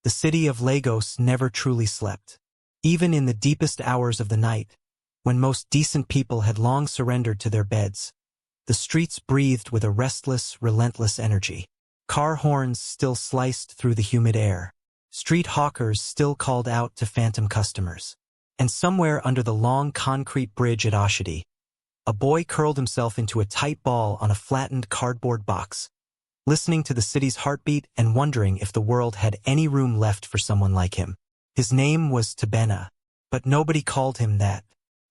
The city of Lagos never truly slept. Even in the deepest hours of the night, when most decent people had long surrendered to their beds, the streets breathed with a restless, relentless energy. Car horns still sliced through the humid air. Street hawkers still called out to phantom customers. And somewhere under the long concrete bridge at Oshodi, a boy curled himself into a tight ball on a flattened cardboard box, listening to the city's heartbeat and wondering if the world had any room left for someone like him. His name was Tabena, but nobody called him that.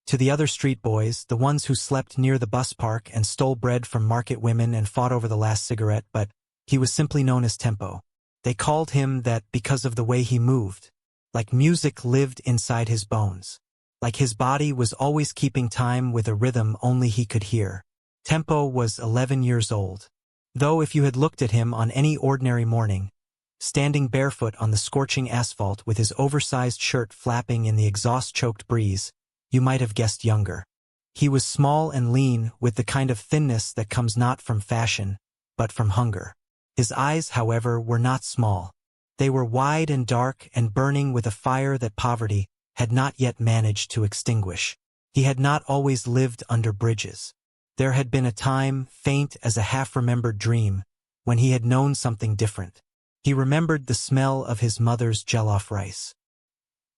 To the other street boys, the ones who slept near the bus park and stole bread from market women and fought over the last cigarette, but he was simply known as Tempo. They called him that because of the way he moved, like music lived inside his bones, like his body was always keeping time with a rhythm only he could hear. Tempo was 11 years old. Though if you had looked at him on any ordinary morning, standing barefoot on the scorching asphalt with his oversized shirt flapping in the exhaust-choked breeze, you might have guessed younger. He was small and lean, with the kind of thinness that comes not from fashion, but from hunger. His eyes, however, were not small. They were wide and dark and burning with a fire that poverty had not yet managed to extinguish. He had not always lived under bridges. There had been a time, faint as a half-remembered dream, when he had known something different. He remembered the smell of his mother's jollof rice.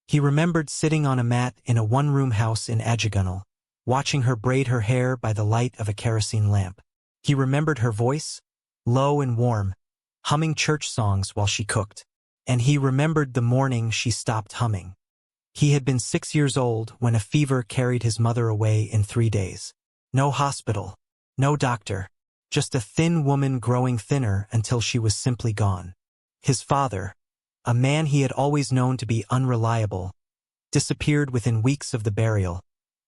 He remembered sitting on a mat in a one-room house in Ajagunal, watching her braid her hair by the light of a kerosene lamp. He remembered her voice, low and warm, humming church songs while she cooked. And he remembered the morning she stopped humming. He had been 6 years old when a fever carried his mother away in 3 days. No hospital, no doctor, just a thin woman growing thinner until she was simply gone. His father, a man he had always known to be unreliable, disappeared within weeks of the burial,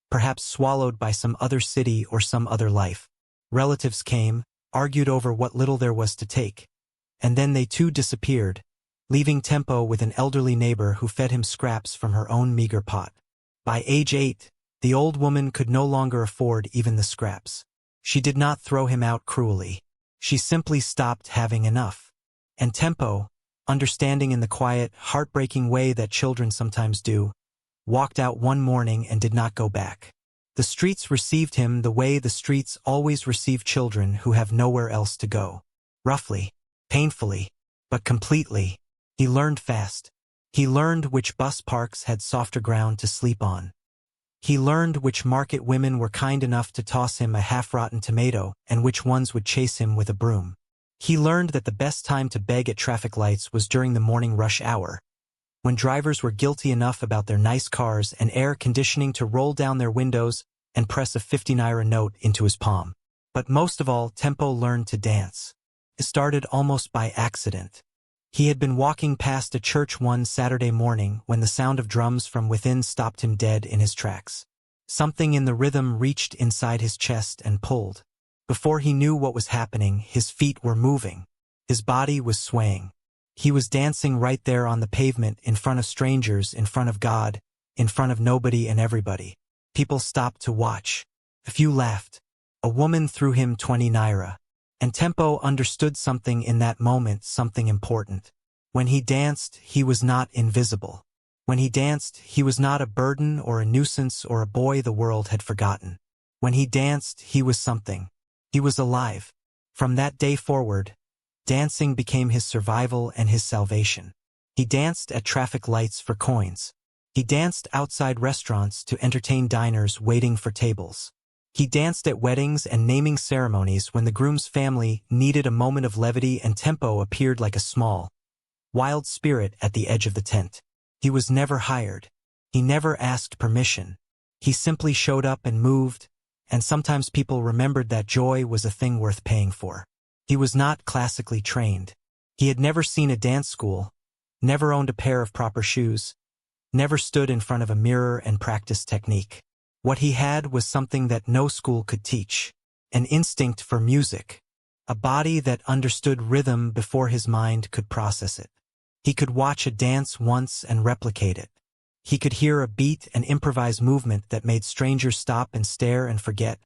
perhaps swallowed by some other city or some other life. Relatives came, argued over what little there was to take, and then they too disappeared, leaving Tempo with an elderly neighbor who fed him scraps from her own meager pot. By age 8, the old woman could no longer afford even the scraps. She did not throw him out cruelly. She simply stopped having enough. And Tempo, understanding in the quiet, heartbreaking way that children sometimes do, walked out one morning and did not go back. The streets received him the way the streets always receive children who have nowhere else to go. Roughly, painfully, but completely. He learned fast. He learned which bus parks had softer ground to sleep on. He learned which market women were kind enough to toss him a half-rotten tomato and which ones would chase him with a broom. He learned that the best time to beg at traffic lights was during the morning rush hour, when drivers were guilty enough about their nice cars and air conditioning to roll down their windows and press a 50 naira note into his palm. But most of all, Tempo learned to dance. It started almost by accident. He had been walking past a church one Saturday morning when the sound of drums from within stopped him dead in his tracks. Something in the rhythm reached inside his chest and pulled. Before he knew what was happening, his feet were moving. His body was swaying. He was dancing right there on the pavement, in front of strangers, in front of God, in front of nobody and everybody. People stopped to watch. A few laughed. A woman threw him 20 naira. And Tempo understood something in that moment, something important. When he danced, he was not invisible. When he danced, he was not a burden or a nuisance or a boy the world had forgotten. When he danced, he was something. He was alive. From that day forward, dancing became his survival and his salvation. He danced at traffic lights for coins. He danced outside restaurants to entertain diners waiting for tables. He danced at weddings and naming ceremonies when the groom's family needed a moment of levity, and Tempo appeared like a small, wild spirit at the edge of the tent. He was never hired. He never asked permission. He simply showed up and moved, and sometimes people remembered that joy was a thing worth paying for. He was not classically trained. He had never seen a dance school, never owned a pair of proper shoes, never stood in front of a mirror and practiced technique. What he had was something that no school could teach: an instinct for music, a body that understood rhythm before his mind could process it. He could watch a dance once and replicate it. He could hear a beat and improvise movement that made strangers stop and stare and forget,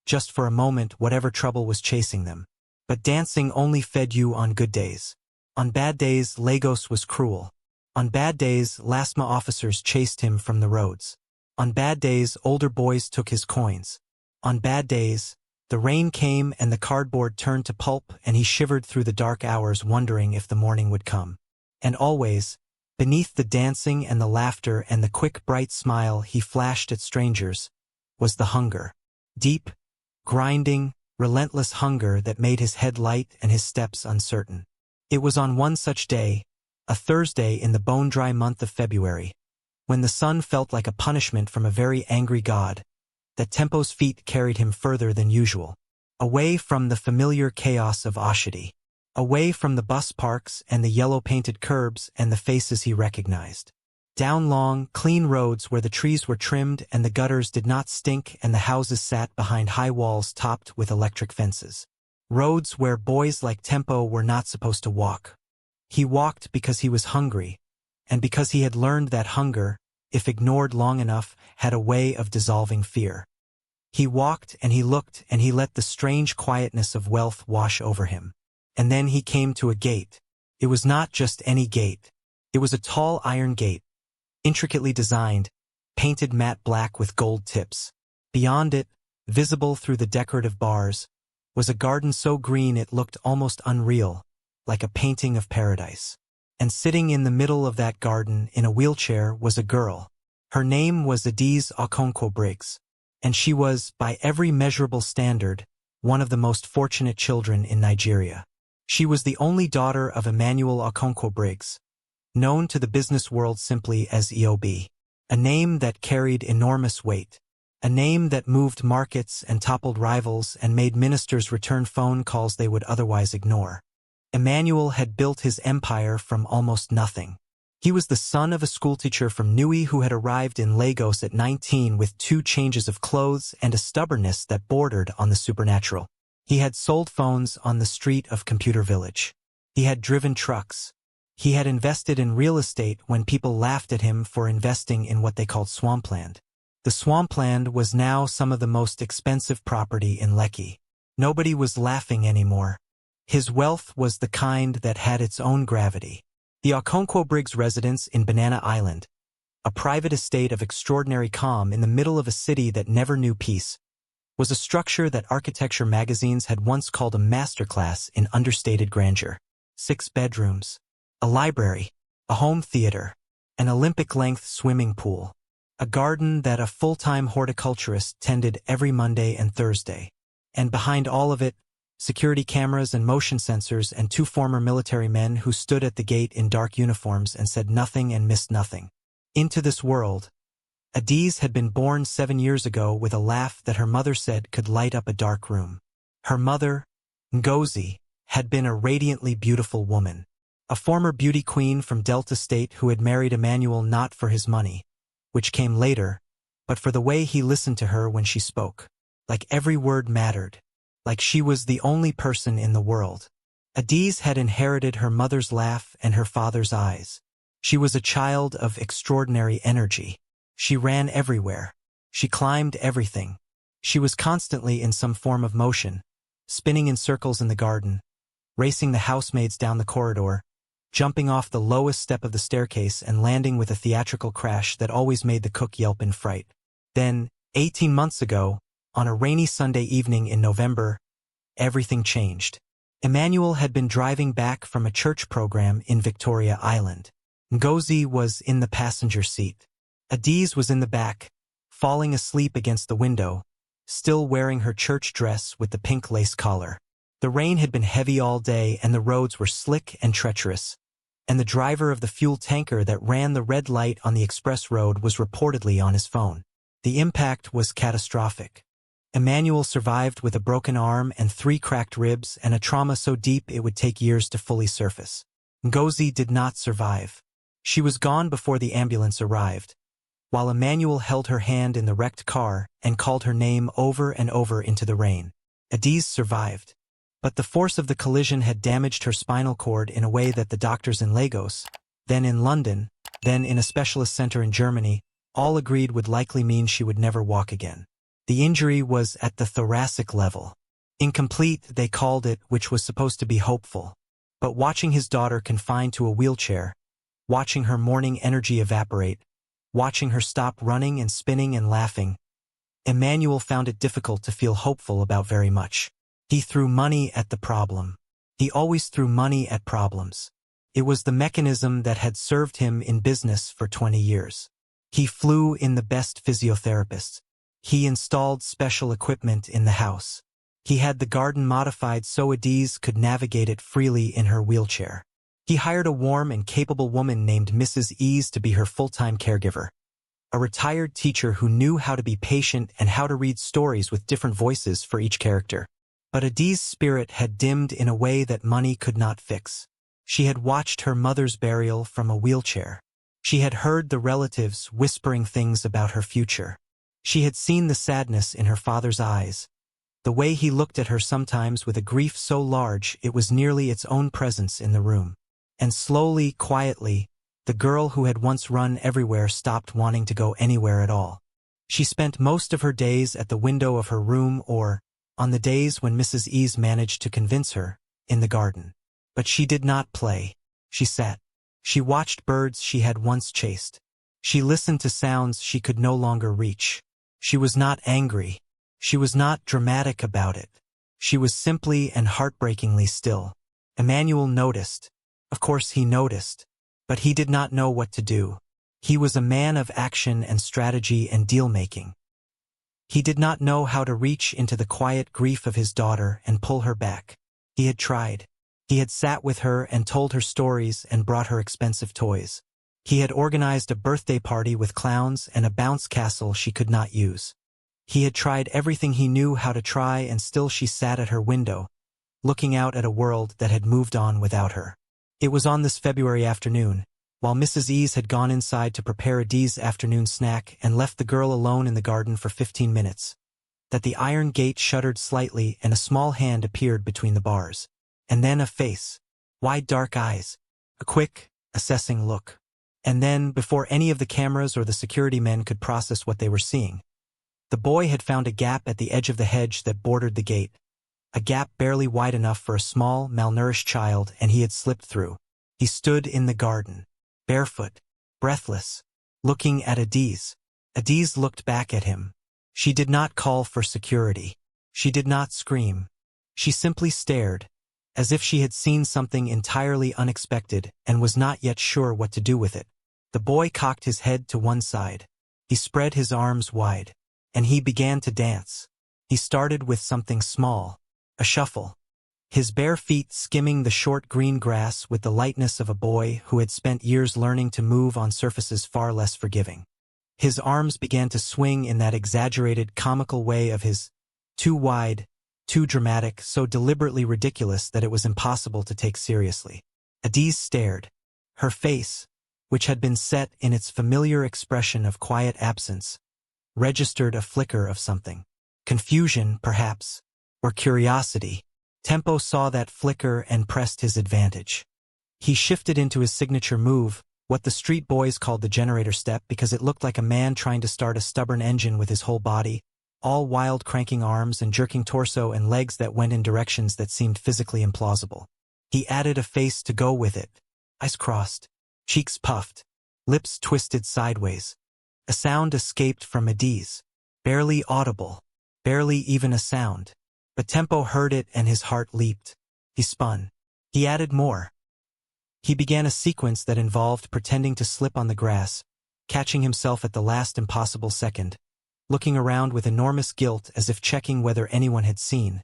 just for a moment, whatever trouble was chasing them. But dancing only fed you on good days. On bad days, Lagos was cruel. On bad days, LASMA officers chased him from the roads. On bad days, older boys took his coins. On bad days, the rain came and the cardboard turned to pulp and he shivered through the dark hours wondering if the morning would come. And always, beneath the dancing and the laughter and the quick bright smile he flashed at strangers, was the hunger. Deep, grinding, relentless hunger that made his head light and his steps uncertain. It was on one such day, a Thursday in the bone-dry month of February, when the sun felt like a punishment from a very angry god, that Tempo's feet carried him further than usual, away from the familiar chaos of Oshodi, away from the bus parks and the yellow-painted curbs and the faces he recognized, down long, clean roads where the trees were trimmed and the gutters did not stink and the houses sat behind high walls topped with electric fences. Roads where boys like Tempo were not supposed to walk. He walked because he was hungry, and because he had learned that hunger, if ignored long enough, had a way of dissolving fear. He walked and he looked and he let the strange quietness of wealth wash over him. And then he came to a gate. It was not just any gate. It was a tall iron gate, intricately designed, painted matte black with gold tips. Beyond it, visible through the decorative bars, was a garden so green it looked almost unreal, like a painting of paradise. And sitting in the middle of that garden in a wheelchair was a girl. Her name was Adiz Okonkwo-Briggs, and she was, by every measurable standard, one of the most fortunate children in Nigeria. She was the only daughter of Emmanuel Okonkwo-Briggs, known to the business world simply as EOB, a name that carried enormous weight, a name that moved markets and toppled rivals and made ministers return phone calls they would otherwise ignore. Emmanuel had built his empire from almost nothing. He was the son of a schoolteacher from Nui who had arrived in Lagos at 19 with 2 changes of clothes and a stubbornness that bordered on the supernatural. He had sold phones on the street of Computer Village. He had driven trucks. He had invested in real estate when people laughed at him for investing in what they called swampland. The swampland was now some of the most expensive property in Lekki. Nobody was laughing anymore. His wealth was the kind that had its own gravity. The Okonkwo-Briggs residence in Banana Island, a private estate of extraordinary calm in the middle of a city that never knew peace, was a structure that architecture magazines had once called a masterclass in understated grandeur. 6 bedrooms, a library, a home theater, an Olympic-length swimming pool, a garden that a full-time horticulturist tended every Monday and Thursday. And behind all of it, security cameras and motion sensors and 2 former military men who stood at the gate in dark uniforms and said nothing and missed nothing. Into this world, Adiz had been born 7 years ago with a laugh that her mother said could light up a dark room. Her mother, Ngozi, had been a radiantly beautiful woman, a former beauty queen from Delta State who had married Emmanuel not for his money, which came later, but for the way he listened to her when she spoke. Like every word mattered, like she was the only person in the world. Adiz had inherited her mother's laugh and her father's eyes. She was a child of extraordinary energy. She ran everywhere. She climbed everything. She was constantly in some form of motion, spinning in circles in the garden, racing the housemaids down the corridor, jumping off the lowest step of the staircase and landing with a theatrical crash that always made the cook yelp in fright. Then, 18 months ago, on a rainy Sunday evening in November, everything changed. Emmanuel had been driving back from a church program in Victoria Island. Ngozi was in the passenger seat. Adiz was in the back, falling asleep against the window, still wearing her church dress with the pink lace collar. The rain had been heavy all day and the roads were slick and treacherous, and the driver of the fuel tanker that ran the red light on the express road was reportedly on his phone. The impact was catastrophic. Emmanuel survived with a broken arm and 3 cracked ribs and a trauma so deep it would take years to fully surface. Ngozi did not survive. She was gone before the ambulance arrived, while Emmanuel held her hand in the wrecked car and called her name over and over into the rain. Adiz survived, but the force of the collision had damaged her spinal cord in a way that the doctors in Lagos, then in London, then in a specialist center in Germany, all agreed would likely mean she would never walk again. The injury was at the thoracic level. Incomplete, they called it, which was supposed to be hopeful. But watching his daughter confined to a wheelchair, watching her morning energy evaporate, watching her stop running and spinning and laughing. Emmanuel found it difficult to feel hopeful about very much. He threw money at the problem. He always threw money at problems. It was the mechanism that had served him in business for 20 years. He flew in the best physiotherapists. He installed special equipment in the house. He had the garden modified so Adiz could navigate it freely in her wheelchair. He hired a warm and capable woman named Mrs. Ease to be her full-time caregiver. A retired teacher who knew how to be patient and how to read stories with different voices for each character. But Adiz's spirit had dimmed in a way that money could not fix. She had watched her mother's burial from a wheelchair. She had heard the relatives whispering things about her future. She had seen the sadness in her father's eyes, the way he looked at her sometimes with a grief so large it was nearly its own presence in the room. And slowly, quietly, the girl who had once run everywhere stopped wanting to go anywhere at all. She spent most of her days at the window of her room or, on the days when Mrs. Ease managed to convince her, in the garden. But she did not play. She sat. She watched birds she had once chased. She listened to sounds she could no longer reach. She was not angry. She was not dramatic about it. She was simply and heartbreakingly still. Emmanuel noticed. Of course he noticed. But he did not know what to do. He was a man of action and strategy and deal-making. He did not know how to reach into the quiet grief of his daughter and pull her back. He had tried. He had sat with her and told her stories and brought her expensive toys. He had organized a birthday party with clowns and a bounce castle she could not use. He had tried everything he knew how to try, and still she sat at her window, looking out at a world that had moved on without her. It was on this February afternoon, while Mrs. Ease had gone inside to prepare Adiz's afternoon snack and left the girl alone in the garden for 15 minutes, that the iron gate shuddered slightly and a small hand appeared between the bars. And then a face, wide dark eyes, a quick, assessing look. And then, before any of the cameras or the security men could process what they were seeing, the boy had found a gap at the edge of the hedge that bordered the gate, a gap barely wide enough for a small, malnourished child, and he had slipped through. He stood in the garden, barefoot, breathless, looking at Adiz. Adiz looked back at him. She did not call for security. She did not scream. She simply stared, as if she had seen something entirely unexpected and was not yet sure what to do with it. The boy cocked his head to one side. He spread his arms wide. And he began to dance. He started with something small, a shuffle. His bare feet skimming the short green grass with the lightness of a boy who had spent years learning to move on surfaces far less forgiving. His arms began to swing in that exaggerated, comical way of his, too wide, too dramatic, so deliberately ridiculous that it was impossible to take seriously. Adiz stared. Her face, which had been set in its familiar expression of quiet absence, registered a flicker of something. Confusion, perhaps, or curiosity. Tempo saw that flicker and pressed his advantage. He shifted into his signature move, what the street boys called the generator step, because it looked like a man trying to start a stubborn engine with his whole body, all wild cranking arms and jerking torso and legs that went in directions that seemed physically implausible. He added a face to go with it. Eyes crossed, cheeks puffed, lips twisted sideways. A sound escaped from Adiz, barely audible, barely even a sound. But Tempo heard it and his heart leaped. He spun. He added more. He began a sequence that involved pretending to slip on the grass, catching himself at the last impossible second, looking around with enormous guilt as if checking whether anyone had seen,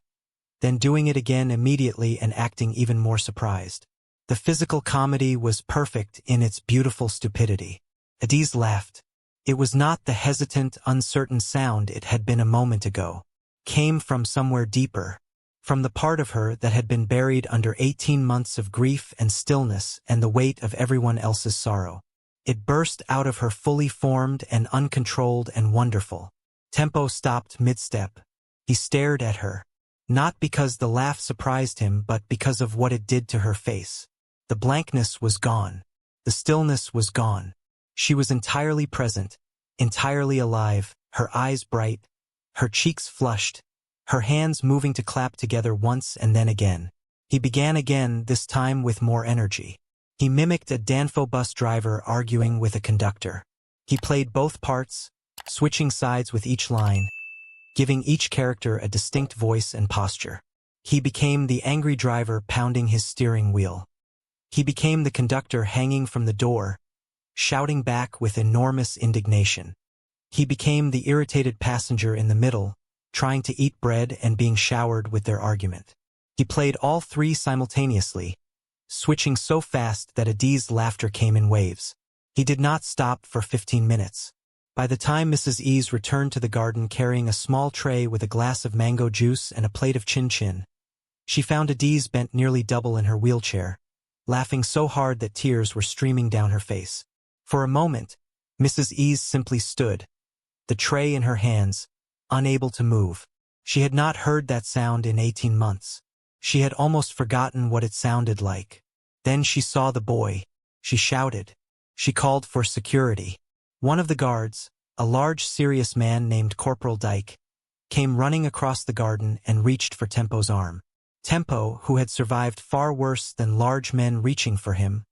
then doing it again immediately and acting even more surprised. The physical comedy was perfect in its beautiful stupidity. Adiz laughed. It was not the hesitant, uncertain sound it had been a moment ago. Came from somewhere deeper, from the part of her that had been buried under 18 months of grief and stillness and the weight of everyone else's sorrow. It burst out of her fully formed and uncontrolled and wonderful. Tempo stopped mid-step. He stared at her, not because the laugh surprised him but because of what it did to her face. The blankness was gone. The stillness was gone. She was entirely present, entirely alive, her eyes bright, her cheeks flushed, her hands moving to clap together once and then again. He began again, this time with more energy. He mimicked a Danfo bus driver arguing with a conductor. He played both parts, switching sides with each line, giving each character a distinct voice and posture. He became the angry driver pounding his steering wheel. He became the conductor hanging from the door, shouting back with enormous indignation. He became the irritated passenger in the middle, trying to eat bread and being showered with their argument. He played all three simultaneously, switching so fast that Adi's laughter came in waves. He did not stop for 15 minutes. By the time Mrs. Ease returned to the garden carrying a small tray with a glass of mango juice and a plate of chin-chin, she found Adi's bent nearly double in her wheelchair, laughing so hard that tears were streaming down her face. For a moment, Mrs. Ease simply stood, the tray in her hands, unable to move. She had not heard that sound in 18 months. She had almost forgotten what it sounded like. Then she saw the boy. She shouted. She called for security. One of the guards, a large serious man named Corporal Dyke, came running across the garden and reached for Tempo's arm. Tempo, who had survived far worse than large men reaching for him,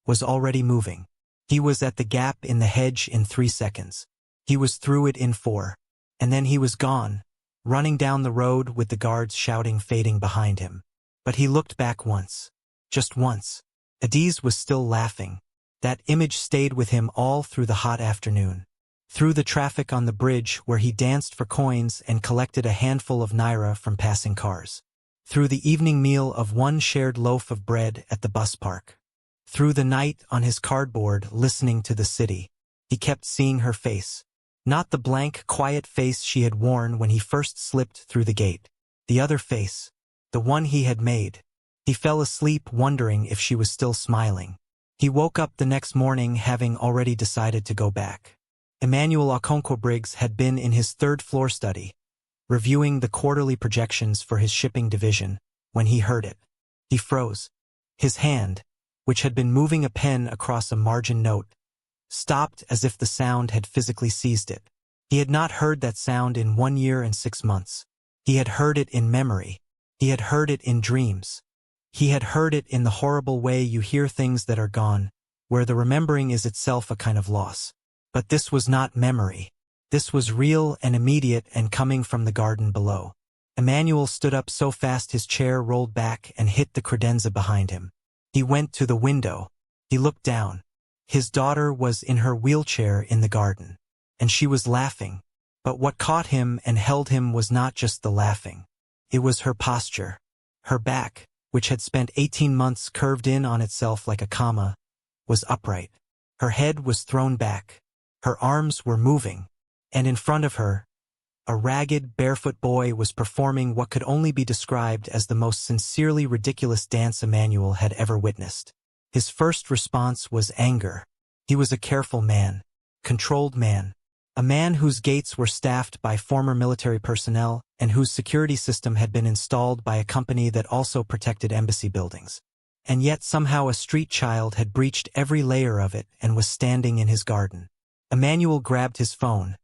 was already moving. He was at the gap in the hedge in 3 seconds. He was through it in 4. And then he was gone, running down the road with the guards shouting fading behind him. But he looked back once. Just once. Adiz was still laughing. That image stayed with him all through the hot afternoon. Through the traffic on the bridge where he danced for coins and collected a handful of naira from passing cars. Through the evening meal of one shared loaf of bread at the bus park. Through the night on his cardboard listening to the city. He kept seeing her face. Not the blank, quiet face she had worn when he first slipped through the gate. The other face. The one he had made. He fell asleep wondering if she was still smiling. He woke up the next morning having already decided to go back. Emmanuel Okonkwo Briggs had been in his third-floor study, reviewing the quarterly projections for his shipping division, when he heard it. He froze. His hand, which had been moving a pen across a margin note, stopped as if the sound had physically seized it. He had not heard that sound in 1 year and 6 months. He had heard it in memory. He had heard it in dreams. He had heard it in the horrible way you hear things that are gone, where the remembering is itself a kind of loss. But this was not memory. This was real and immediate and coming from the garden below. Emmanuel stood up so fast his chair rolled back and hit the credenza behind him. He went to the window. He looked down. His daughter was in her wheelchair in the garden. And she was laughing. But what caught him and held him was not just the laughing. It was her posture. Her back, which had spent 18 months curved in on itself like a comma, was upright. Her head was thrown back. Her arms were moving. And in front of her, a ragged, barefoot boy was performing what could only be described as the most sincerely ridiculous dance Emmanuel had ever witnessed. His first response was anger. He was a careful man, controlled man, a man whose gates were staffed by former military personnel and whose security system had been installed by a company that also protected embassy buildings. And yet somehow a street child had breached every layer of it and was standing in his garden. Emmanuel grabbed his phone,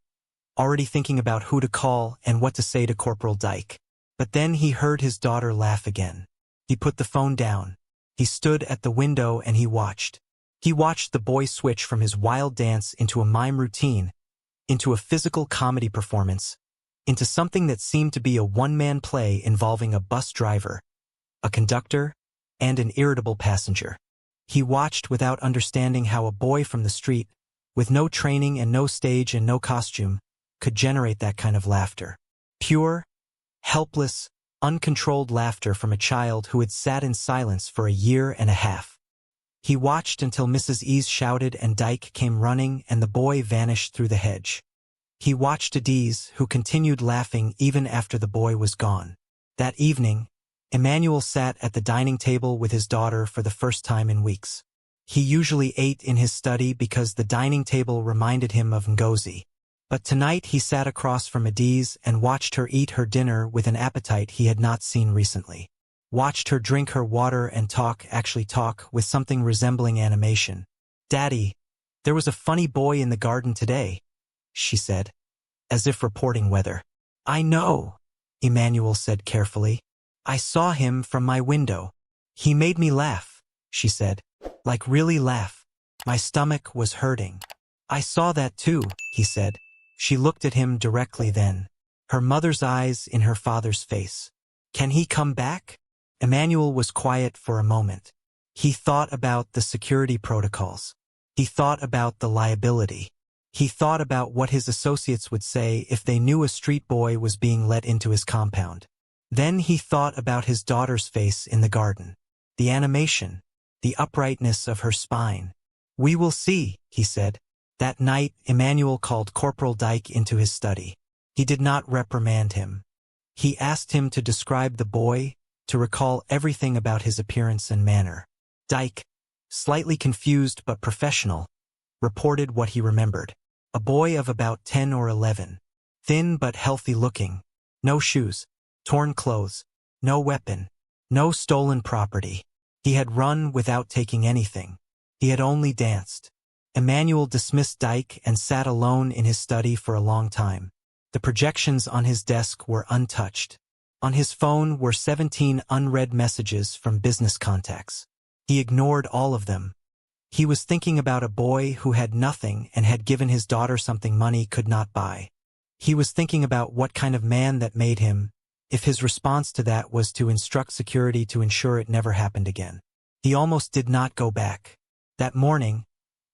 already thinking about who to call and what to say to Corporal Dyke. But then he heard his daughter laugh again. He put the phone down. He stood at the window and he watched. He watched the boy switch from his wild dance into a mime routine, into a physical comedy performance, into something that seemed to be a one-man play involving a bus driver, a conductor, and an irritable passenger. He watched without understanding how a boy from the street, with no training and no stage and no costume, could generate that kind of laughter. Pure, helpless, uncontrolled laughter from a child who had sat in silence for a year and a half. He watched until Mrs. Ease shouted and Dyke came running and the boy vanished through the hedge. He watched Adiz, who continued laughing even after the boy was gone. That evening, Emmanuel sat at the dining table with his daughter for the first time in weeks. He usually ate in his study because the dining table reminded him of Ngozi. But tonight he sat across from Adiz and watched her eat her dinner with an appetite he had not seen recently. Watched her drink her water and actually talk, with something resembling animation. "Daddy, there was a funny boy in the garden today," she said, as if reporting weather. "I know," Emmanuel said carefully. "I saw him from my window. He made me laugh," she said. Like really laugh. My stomach was hurting. I saw that too, he said. She looked at him directly then. Her mother's eyes in her father's face. Can he come back? Emmanuel was quiet for a moment. He thought about the security protocols. He thought about the liability. He thought about what his associates would say if they knew a street boy was being let into his compound. Then he thought about his daughter's face in the garden. The animation, the uprightness of her spine. We will see, he said. That night, Emmanuel called Corporal Dyke into his study. He did not reprimand him. He asked him to describe the boy, to recall everything about his appearance and manner. Dyke, slightly confused but professional, reported what he remembered. A boy of about 10 or 11. Thin but healthy looking. No shoes. Torn clothes. No weapon. No stolen property. He had run without taking anything. He had only danced. Emmanuel dismissed Dyke and sat alone in his study for a long time. The projections on his desk were untouched. On his phone were 17 unread messages from business contacts. He ignored all of them. He was thinking about a boy who had nothing and had given his daughter something money could not buy. He was thinking about what kind of man that made him, if his response to that was to instruct security to ensure it never happened again. He almost did not go back. That morning,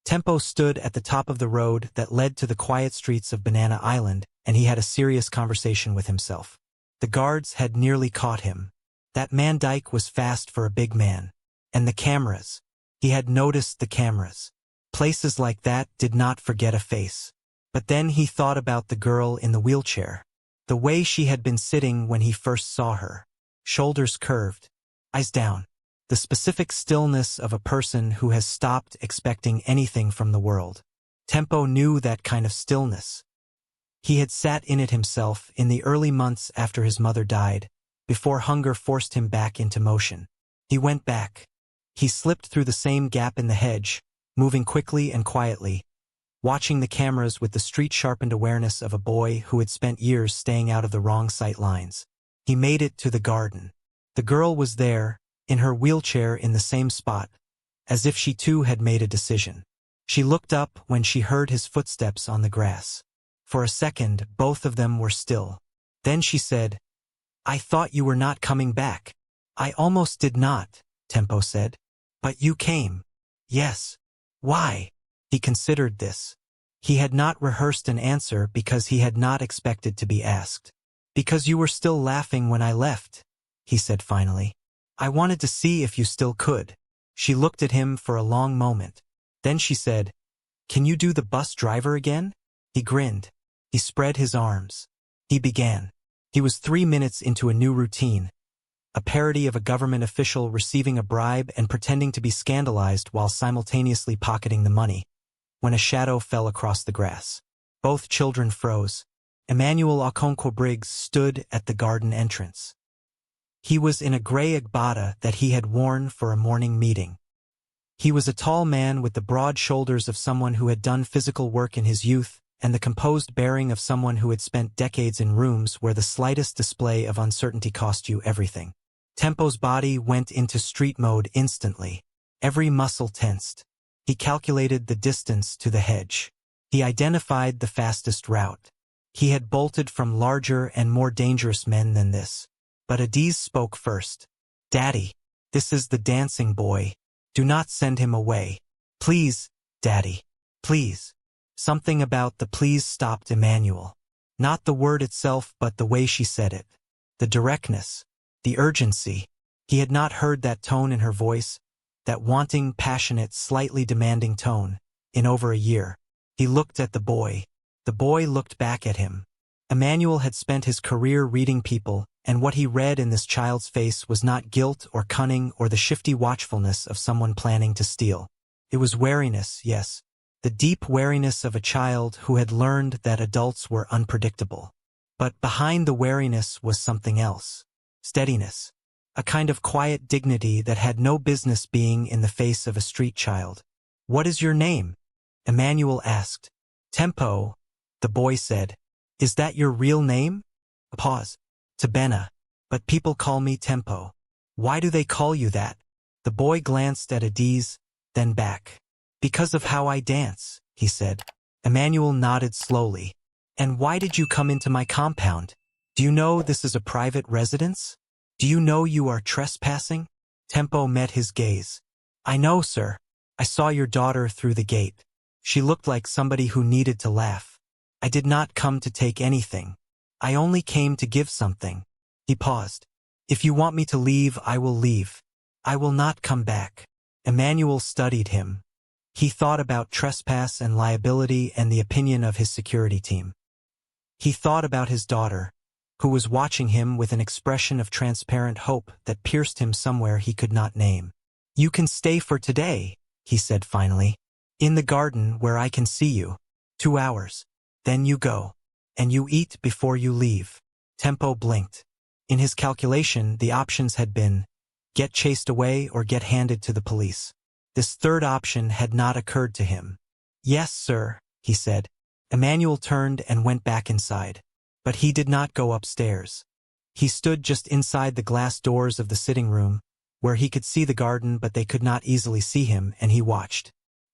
Tempo stood at the top of the road that led to the quiet streets of Banana Island, and he had a serious conversation with himself. The guards had nearly caught him. That man Dyke was fast for a big man. And the cameras. He had noticed the cameras. Places like that did not forget a face. But then he thought about the girl in the wheelchair. The way she had been sitting when he first saw her. Shoulders curved. Eyes down. The specific stillness of a person who has stopped expecting anything from the world. Tempo knew that kind of stillness. He had sat in it himself in the early months after his mother died, before hunger forced him back into motion. He went back. He slipped through the same gap in the hedge, moving quickly and quietly, watching the cameras with the street-sharpened awareness of a boy who had spent years staying out of the wrong sight lines. He made it to the garden. The girl was there, in her wheelchair in the same spot, as if she too had made a decision. She looked up when she heard his footsteps on the grass. For a second, both of them were still. Then she said, "I thought you were not coming back." "I almost did not," Tempo said. "But you came." "Yes." "Why?" He considered this. He had not rehearsed an answer because he had not expected to be asked. "Because you were still laughing when I left," he said finally. "I wanted to see if you still could." She looked at him for a long moment. Then she said, "Can you do the bus driver again?" He grinned. He spread his arms. He began. He was 3 minutes into a new routine. A parody of a government official receiving a bribe and pretending to be scandalized while simultaneously pocketing the money, when a shadow fell across the grass. Both children froze. Emmanuel Okonkwo-Briggs stood at the garden entrance. He was in a gray agbada that he had worn for a morning meeting. He was a tall man with the broad shoulders of someone who had done physical work in his youth, and the composed bearing of someone who had spent decades in rooms where the slightest display of uncertainty cost you everything. Tempo's body went into street mode instantly. Every muscle tensed. He calculated the distance to the hedge. He identified the fastest route. He had bolted from larger and more dangerous men than this. But Adiz spoke first. "Daddy, this is the dancing boy. Do not send him away. Please, Daddy. Please." Something about the please stopped Emmanuel. Not the word itself, but the way she said it. The directness. The urgency. He had not heard that tone in her voice, that wanting, passionate, slightly demanding tone, in over a year. He looked at the boy. The boy looked back at him. Emmanuel had spent his career reading people, and what he read in this child's face was not guilt or cunning or the shifty watchfulness of someone planning to steal. It was wariness, yes. The deep wariness of a child who had learned that adults were unpredictable. But behind the wariness was something else. Steadiness. A kind of quiet dignity that had no business being in the face of a street child. "What is your name?" Emmanuel asked. "Tempo," the boy said. "Is that your real name?" A pause. "Tabena. But people call me Tempo." "Why do they call you that?" The boy glanced at Adiz, then back. Because of how I dance, he said. Emmanuel nodded slowly. And why did you come into my compound? Do you know this is a private residence? Do you know you are trespassing? Tempo met his gaze. I know, sir. I saw your daughter through the gate. She looked like somebody who needed to laugh. I did not come to take anything. I only came to give something. He paused. If you want me to leave, I will leave. I will not come back. Emmanuel studied him. He thought about trespass and liability and the opinion of his security team. He thought about his daughter, who was watching him with an expression of transparent hope that pierced him somewhere he could not name. You can stay for today, he said finally. In the garden where I can see you. 2 hours. Then you go. And you eat before you leave. Tempo blinked. In his calculation, the options had been, get chased away or get handed to the police. This third option had not occurred to him. Yes, sir, he said. Emmanuel turned and went back inside. But he did not go upstairs. He stood just inside the glass doors of the sitting room, where he could see the garden but they could not easily see him, and he watched.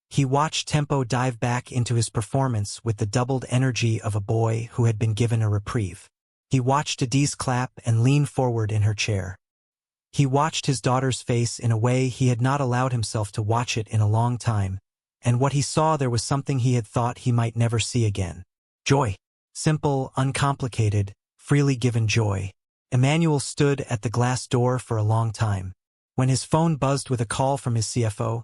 He watched Tempo dive back into his performance with the doubled energy of a boy who had been given a reprieve. He watched Adiz clap and lean forward in her chair. He watched his daughter's face in a way he had not allowed himself to watch it in a long time, and what he saw there was something he had thought he might never see again. Joy. Simple, uncomplicated, freely given joy. Emmanuel stood at the glass door for a long time. When his phone buzzed with a call from his CFO,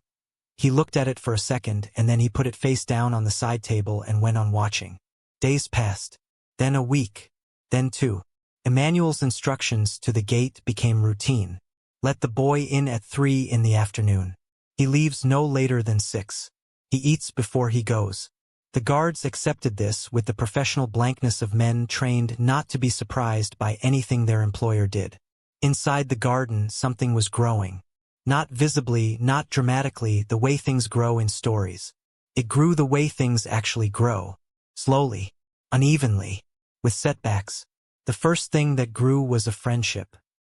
he looked at it for a second and then he put it face down on the side table and went on watching. Days passed. Then a week. Then 2. Emmanuel's instructions to the gate became routine. Let the boy in at 3 in the afternoon. He leaves no later than 6. He eats before he goes. The guards accepted this with the professional blankness of men trained not to be surprised by anything their employer did. Inside the garden, something was growing. Not visibly, not dramatically, the way things grow in stories. It grew the way things actually grow. Slowly, unevenly, with setbacks. The first thing that grew was a friendship.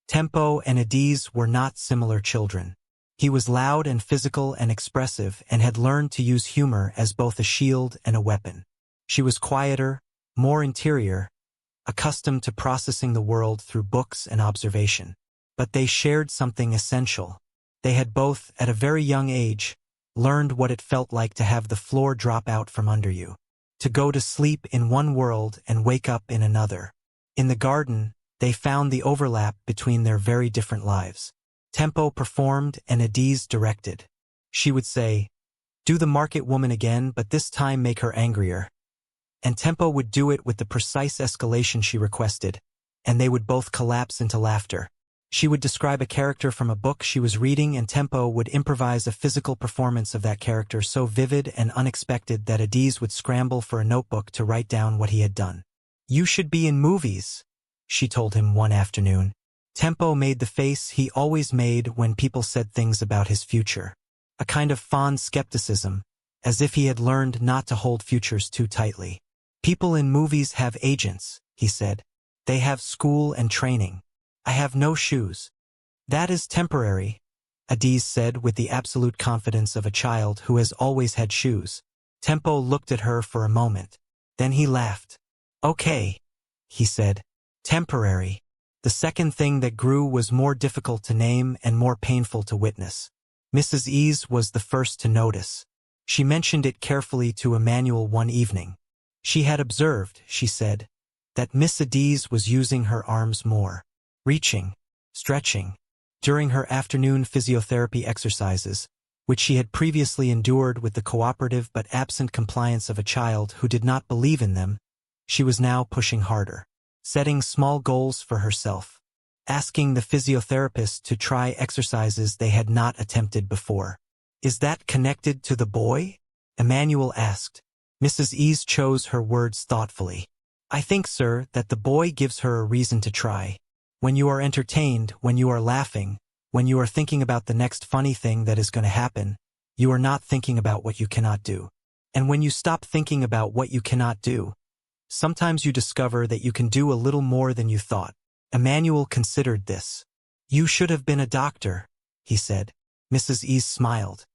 Tempo and Adiz were not similar children. He was loud and physical and expressive and had learned to use humor as both a shield and a weapon. She was quieter, more interior, accustomed to processing the world through books and observation. But they shared something essential. They had both, at a very young age, learned what it felt like to have the floor drop out from under you. To go to sleep in one world and wake up in another. In the garden, they found the overlap between their very different lives. Tempo performed and Adiz directed. She would say, do the market woman again, but this time make her angrier. And Tempo would do it with the precise escalation she requested, and they would both collapse into laughter. She would describe a character from a book she was reading and Tempo would improvise a physical performance of that character so vivid and unexpected that Adiz would scramble for a notebook to write down what he had done. You should be in movies, she told him one afternoon. Tempo made the face he always made when people said things about his future. A kind of fond skepticism, as if he had learned not to hold futures too tightly. People in movies have agents, he said. They have school and training. I have no shoes. That is temporary, Adiz said with the absolute confidence of a child who has always had shoes. Tempo looked at her for a moment. Then he laughed. Okay, he said. Temporary. The second thing that grew was more difficult to name and more painful to witness. Mrs. Ease was the first to notice. She mentioned it carefully to Emmanuel one evening. She had observed, she said, that Miss Adiz was using her arms more. Reaching, stretching. During her afternoon physiotherapy exercises, which she had previously endured with the cooperative but absent compliance of a child who did not believe in them, she was now pushing harder. Setting small goals for herself. Asking the physiotherapist to try exercises they had not attempted before. Is that connected to the boy? Emmanuel asked. Mrs. Ease chose her words thoughtfully. I think, sir, that the boy gives her a reason to try. When you are entertained, when you are laughing, when you are thinking about the next funny thing that is going to happen, you are not thinking about what you cannot do. And when you stop thinking about what you cannot do, sometimes you discover that you can do a little more than you thought. Emmanuel considered this. You should have been a doctor, he said. Mrs. Ease smiled.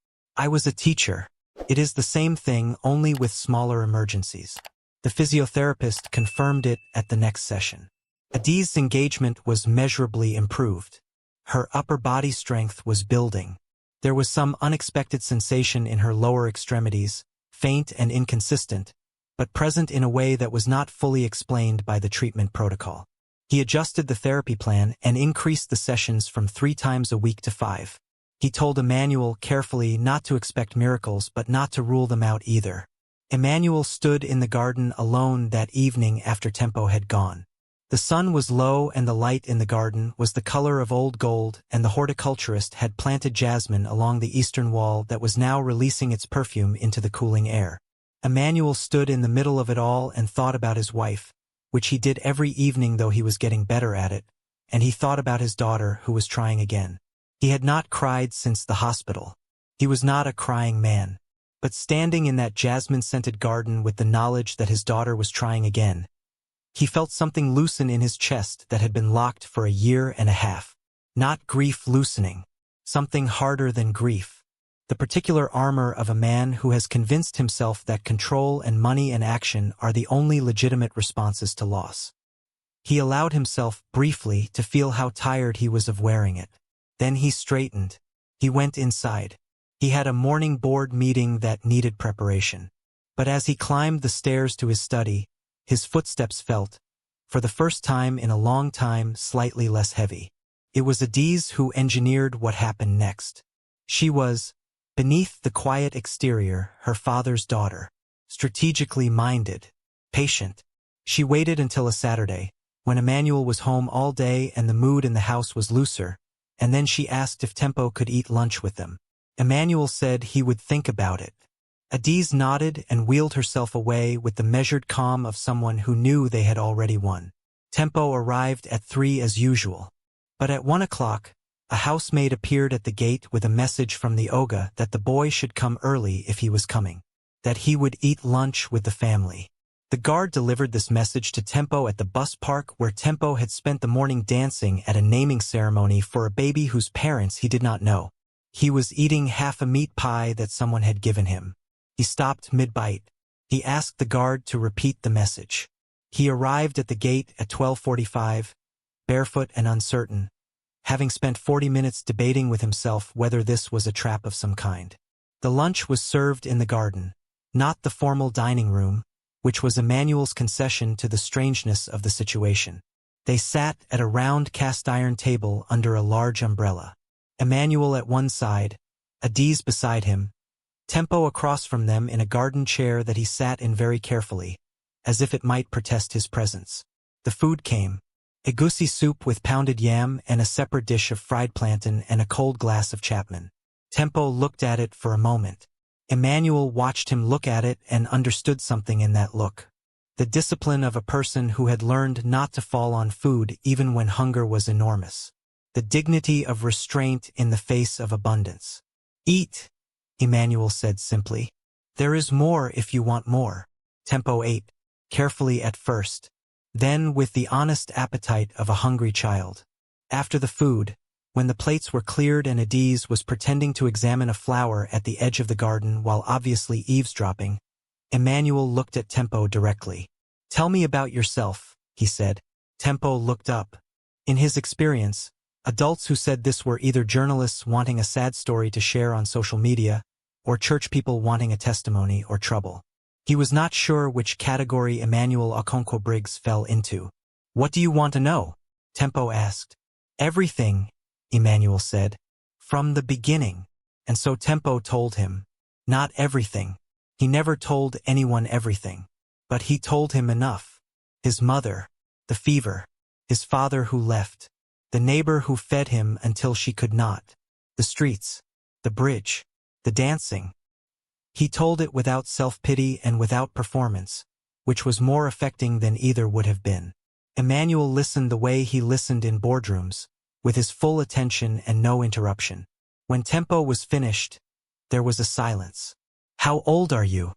I was a teacher. It is the same thing, only with smaller emergencies. The physiotherapist confirmed it at the next session. Adi's engagement was measurably improved. Her upper body strength was building. There was some unexpected sensation in her lower extremities, faint and inconsistent, but present in a way that was not fully explained by the treatment protocol. He adjusted the therapy plan and increased the sessions from 3 times a week to 5. He told Emmanuel carefully not to expect miracles but not to rule them out either. Emmanuel stood in the garden alone that evening after Tempo had gone. The sun was low and the light in the garden was the color of old gold, and the horticulturist had planted jasmine along the eastern wall that was now releasing its perfume into the cooling air. Emmanuel stood in the middle of it all and thought about his wife, which he did every evening though he was getting better at it, and he thought about his daughter who was trying again. He had not cried since the hospital. He was not a crying man. But standing in that jasmine-scented garden with the knowledge that his daughter was trying again, he felt something loosen in his chest that had been locked for a year and a half. Not grief loosening. Something harder than grief. The particular armor of a man who has convinced himself that control and money and action are the only legitimate responses to loss. He allowed himself, briefly, to feel how tired he was of wearing it. Then he straightened. He went inside. He had a morning board meeting that needed preparation. But as he climbed the stairs to his study, his footsteps felt, for the first time in a long time, slightly less heavy. It was Adiz who engineered what happened next. She was, beneath the quiet exterior, her father's daughter. Strategically minded. Patient. She waited until a Saturday, when Emmanuel was home all day and the mood in the house was looser, and then she asked if Tempo could eat lunch with them. Emmanuel said he would think about it. Adiz nodded and wheeled herself away with the measured calm of someone who knew they had already won. Tempo arrived at 3 as usual. But at 1 o'clock, a housemaid appeared at the gate with a message from the Oga that the boy should come early if he was coming. That he would eat lunch with the family. The guard delivered this message to Tempo at the bus park where Tempo had spent the morning dancing at a naming ceremony for a baby whose parents he did not know. He was eating half a meat pie that someone had given him. He stopped mid-bite. He asked the guard to repeat the message. He arrived at the gate at 12:45, barefoot and uncertain, having spent 40 minutes debating with himself whether this was a trap of some kind. The lunch was served in the garden, not the formal dining room, which was Emmanuel's concession to the strangeness of the situation. They sat at a round cast-iron table under a large umbrella. Emmanuel at one side, Adiz beside him, Tempo across from them in a garden chair that he sat in very carefully, as if it might protest his presence. The food came. Egusi soup with pounded yam and a separate dish of fried plantain and a cold glass of Chapman. Tempo looked at it for a moment. Emmanuel watched him look at it and understood something in that look. The discipline of a person who had learned not to fall on food even when hunger was enormous. The dignity of restraint in the face of abundance. Eat, Emmanuel said simply. There is more if you want more. Tempo ate, carefully at first, then with the honest appetite of a hungry child. After the food, when the plates were cleared and Adiz was pretending to examine a flower at the edge of the garden while obviously eavesdropping, Emmanuel looked at Tempo directly. Tell me about yourself, he said. Tempo looked up. In his experience, adults who said this were either journalists wanting a sad story to share on social media, or church people wanting a testimony or trouble. He was not sure which category Emmanuel Okonkwo-Briggs fell into. What do you want to know? Tempo asked. Everything, Emmanuel said. From the beginning. And so Tempo told him. Not everything. He never told anyone everything. But he told him enough. His mother, the fever, his father who left, the neighbor who fed him until she could not, the streets, the bridge, the dancing. He told it without self-pity and without performance, which was more affecting than either would have been. Emmanuel listened the way he listened in boardrooms, with his full attention and no interruption. When Tempo was finished, there was a silence. How old are you?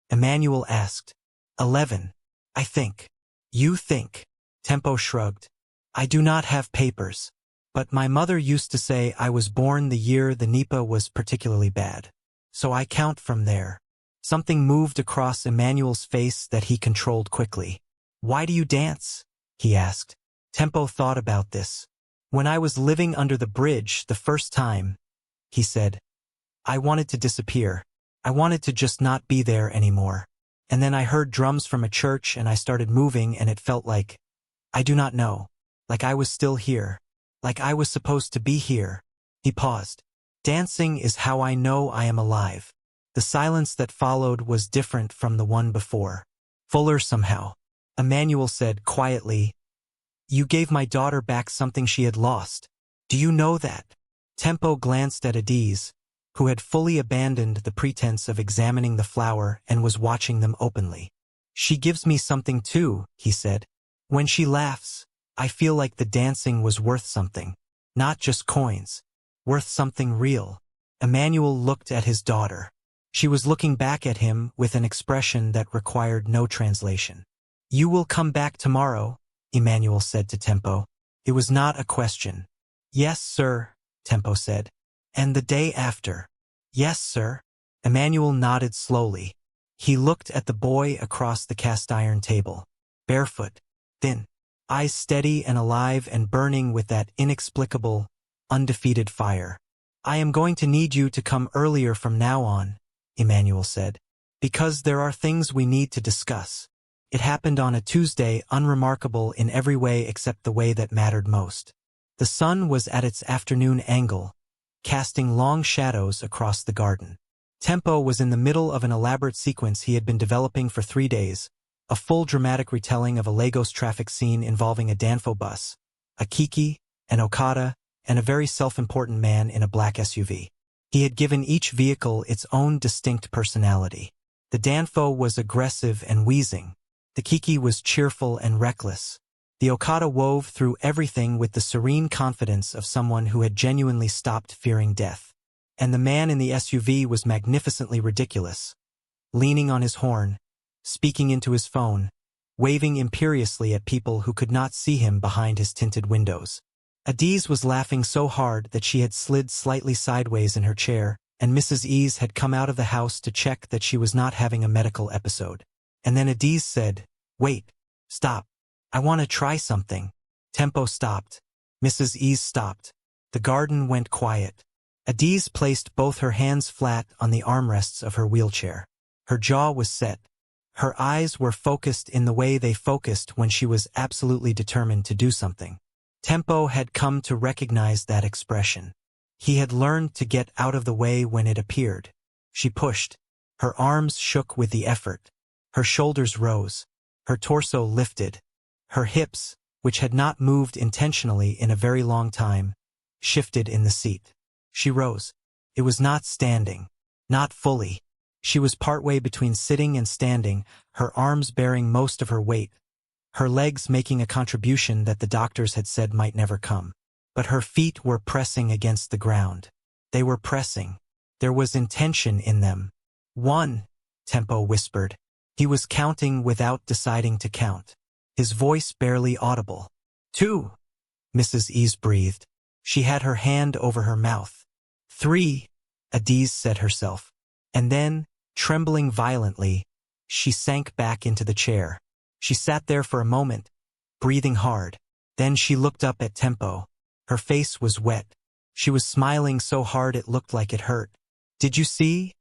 Emmanuel asked. 11, I think. You think? Tempo shrugged. I do not have papers. But my mother used to say I was born the year the Nipah was particularly bad. So I count from there. Something moved across Emmanuel's face that he controlled quickly. Why do you dance? He asked. Tempo thought about this. When I was living under the bridge the first time, he said, I wanted to disappear. I wanted to just not be there anymore. And then I heard drums from a church and I started moving and it felt like, I do not know, like I was still here, like I was supposed to be here. He paused. Dancing is how I know I am alive. The silence that followed was different from the one before. Fuller somehow. Emmanuel said quietly, You gave my daughter back something she had lost. Do you know that? Tempo glanced at Adiz, who had fully abandoned the pretense of examining the flower and was watching them openly. She gives me something too, he said. When she laughs, I feel like the dancing was worth something. Not just coins. Worth something real. Emmanuel looked at his daughter. She was looking back at him with an expression that required no translation. You will come back tomorrow, Emmanuel said to Tempo. It was not a question. Yes, sir, Tempo said. And the day after. Yes, sir. Emmanuel nodded slowly. He looked at the boy across the cast-iron table. Barefoot, thin, eyes steady and alive and burning with that inexplicable, undefeated fire. I am going to need you to come earlier from now on, Emmanuel said, because there are things we need to discuss. It happened on a Tuesday, unremarkable in every way except the way that mattered most. The sun was at its afternoon angle, casting long shadows across the garden. Tempo was in the middle of an elaborate sequence he had been developing for 3 days, a full dramatic retelling of a Lagos traffic scene involving a Danfo bus, a Kiki, an Okada, and a very self-important man in a black SUV. He had given each vehicle its own distinct personality. The Danfo was aggressive and wheezing. The Kiki was cheerful and reckless. The Okada wove through everything with the serene confidence of someone who had genuinely stopped fearing death. And the man in the SUV was magnificently ridiculous, leaning on his horn, speaking into his phone, waving imperiously at people who could not see him behind his tinted windows. Adiz was laughing so hard that she had slid slightly sideways in her chair, and Mrs. Ease had come out of the house to check that she was not having a medical episode. And then Adiz said, Wait, stop. I want to try something. Tempo stopped. Mrs. Ease stopped. The garden went quiet. Adiz placed both her hands flat on the armrests of her wheelchair. Her jaw was set. Her eyes were focused in the way they focused when she was absolutely determined to do something. Tempo had come to recognize that expression. He had learned to get out of the way when it appeared. She pushed. Her arms shook with the effort. Her shoulders rose. Her torso lifted. Her hips, which had not moved intentionally in a very long time, shifted in the seat. She rose. It was not standing. Not fully. She was partway between sitting and standing, her arms bearing most of her weight, her legs making a contribution that the doctors had said might never come. But her feet were pressing against the ground. They were pressing. There was intention in them. 1, Tempo whispered. He was counting without deciding to count. His voice barely audible. 2, Mrs. Ease breathed. She had her hand over her mouth. 3, Adiz said herself. And then, trembling violently, she sank back into the chair. She sat there for a moment, breathing hard. Then she looked up at Tempo. Her face was wet. She was smiling so hard it looked like it hurt. Did you see?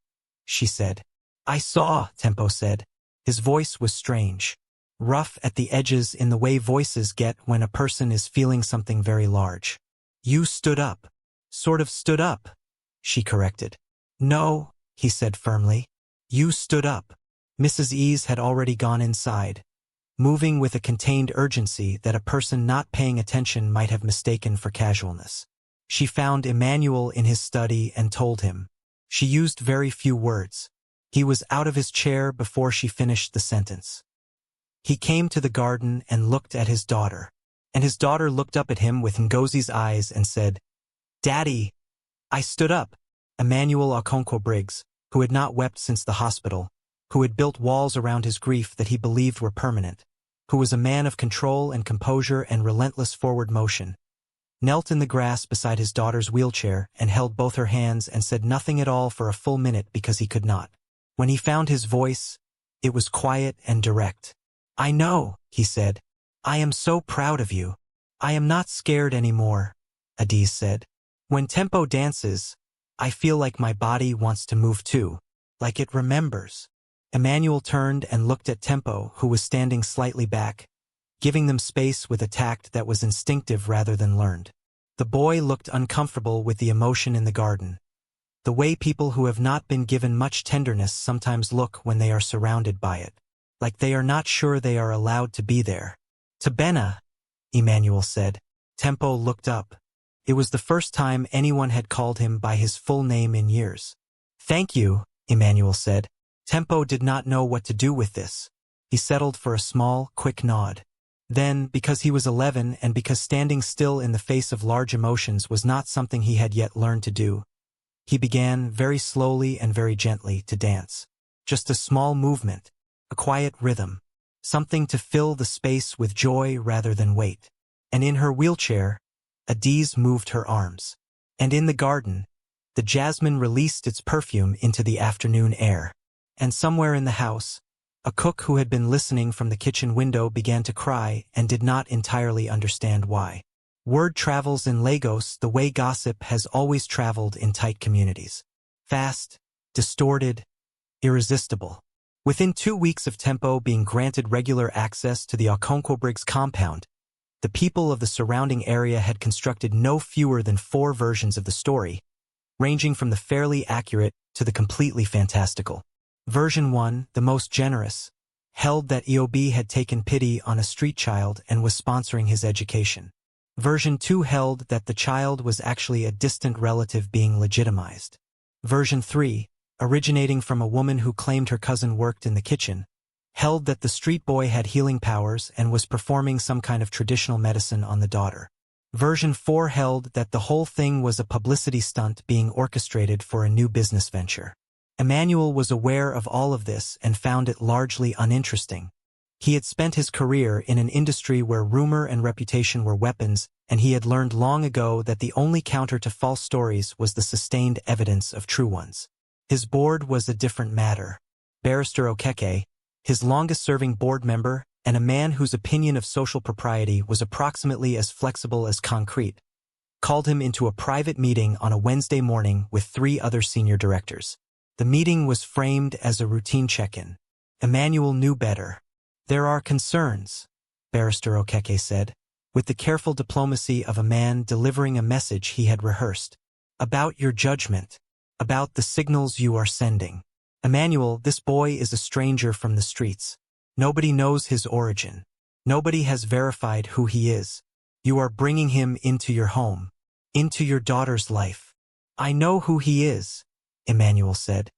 She said. I saw, Tempo said. His voice was strange. Rough at the edges in the way voices get when a person is feeling something very large. You stood up. Sort of stood up, she corrected. No, he said firmly. You stood up. Mrs. Ease had already gone inside, moving with a contained urgency that a person not paying attention might have mistaken for casualness. She found Emmanuel in his study and told him. She used very few words. He was out of his chair before she finished the sentence. He came to the garden and looked at his daughter, and his daughter looked up at him with Ngozi's eyes and said, Daddy. I stood up. Emmanuel Okonkwo Briggs, who had not wept since the hospital, who had built walls around his grief that he believed were permanent, who was a man of control and composure and relentless forward motion, knelt in the grass beside his daughter's wheelchair and held both her hands and said nothing at all for a full minute because he could not. When he found his voice, it was quiet and direct. "I know," he said. "I am so proud of you. I am not scared anymore," Adiz said. "When Tempo dances, I feel like my body wants to move too, like it remembers." Emmanuel turned and looked at Tempo, who was standing slightly back, giving them space with a tact that was instinctive rather than learned. The boy looked uncomfortable with the emotion in the garden, the way people who have not been given much tenderness sometimes look when they are surrounded by it, like they are not sure they are allowed to be there. "Tabena," Emmanuel said. Tempo looked up. It was the first time anyone had called him by his full name in years. "Thank you," Emmanuel said. Tempo did not know what to do with this. He settled for a small, quick nod. Then, because he was 11 and because standing still in the face of large emotions was not something he had yet learned to do, he began, very slowly and very gently, to dance. Just a small movement, a quiet rhythm, something to fill the space with joy rather than weight. And in her wheelchair, Adiz moved her arms. And in the garden, the jasmine released its perfume into the afternoon air. And somewhere in the house, a cook who had been listening from the kitchen window began to cry and did not entirely understand why. Word travels in Lagos the way gossip has always traveled in tight communities. Fast, distorted, irresistible. Within 2 weeks of Tempo being granted regular access to the Okonkwo-Briggs compound, the people of the surrounding area had constructed no fewer than 4 versions of the story, ranging from the fairly accurate to the completely fantastical. Version 1, the most generous, held that EOB had taken pity on a street child and was sponsoring his education. Version 2 held that the child was actually a distant relative being legitimized. Version 3, originating from a woman who claimed her cousin worked in the kitchen, held that the street boy had healing powers and was performing some kind of traditional medicine on the daughter. Version 4 held that the whole thing was a publicity stunt being orchestrated for a new business venture. Emmanuel was aware of all of this and found it largely uninteresting. He had spent his career in an industry where rumor and reputation were weapons, and he had learned long ago that the only counter to false stories was the sustained evidence of true ones. His board was a different matter. Barrister Okeke, his longest-serving board member, and a man whose opinion of social propriety was approximately as flexible as concrete, called him into a private meeting on a Wednesday morning with 3 other senior directors. The meeting was framed as a routine check-in. Emmanuel knew better. "There are concerns," Barrister Okeke said, with the careful diplomacy of a man delivering a message he had rehearsed. "About your judgment, about the signals you are sending. Emmanuel, this boy is a stranger from the streets. Nobody knows his origin. Nobody has verified who he is. You are bringing him into your home, into your daughter's life." "I know who he is," Emmanuel said.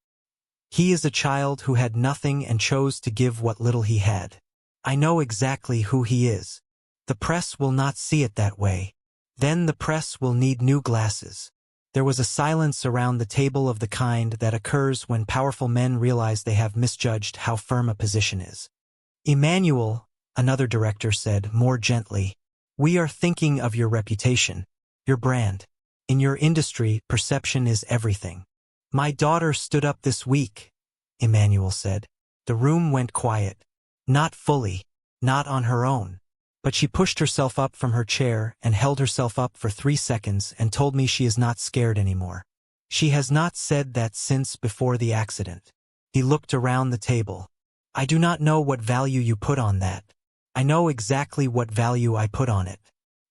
"He is a child who had nothing and chose to give what little he had. I know exactly who he is. The press will not see it that way. Then the press will need new glasses." There was a silence around the table of the kind that occurs when powerful men realize they have misjudged how firm a position is. "Emmanuel," another director said more gently, "we are thinking of your reputation, your brand. In your industry, perception is everything." "My daughter stood up this week," Emmanuel said. The room went quiet. Not fully, not on her own. But she pushed herself up from her chair and held herself up for 3 seconds and told me she is not scared anymore. She has not said that since before the accident. He looked around the table. "I do not know what value you put on that. I know exactly what value I put on it.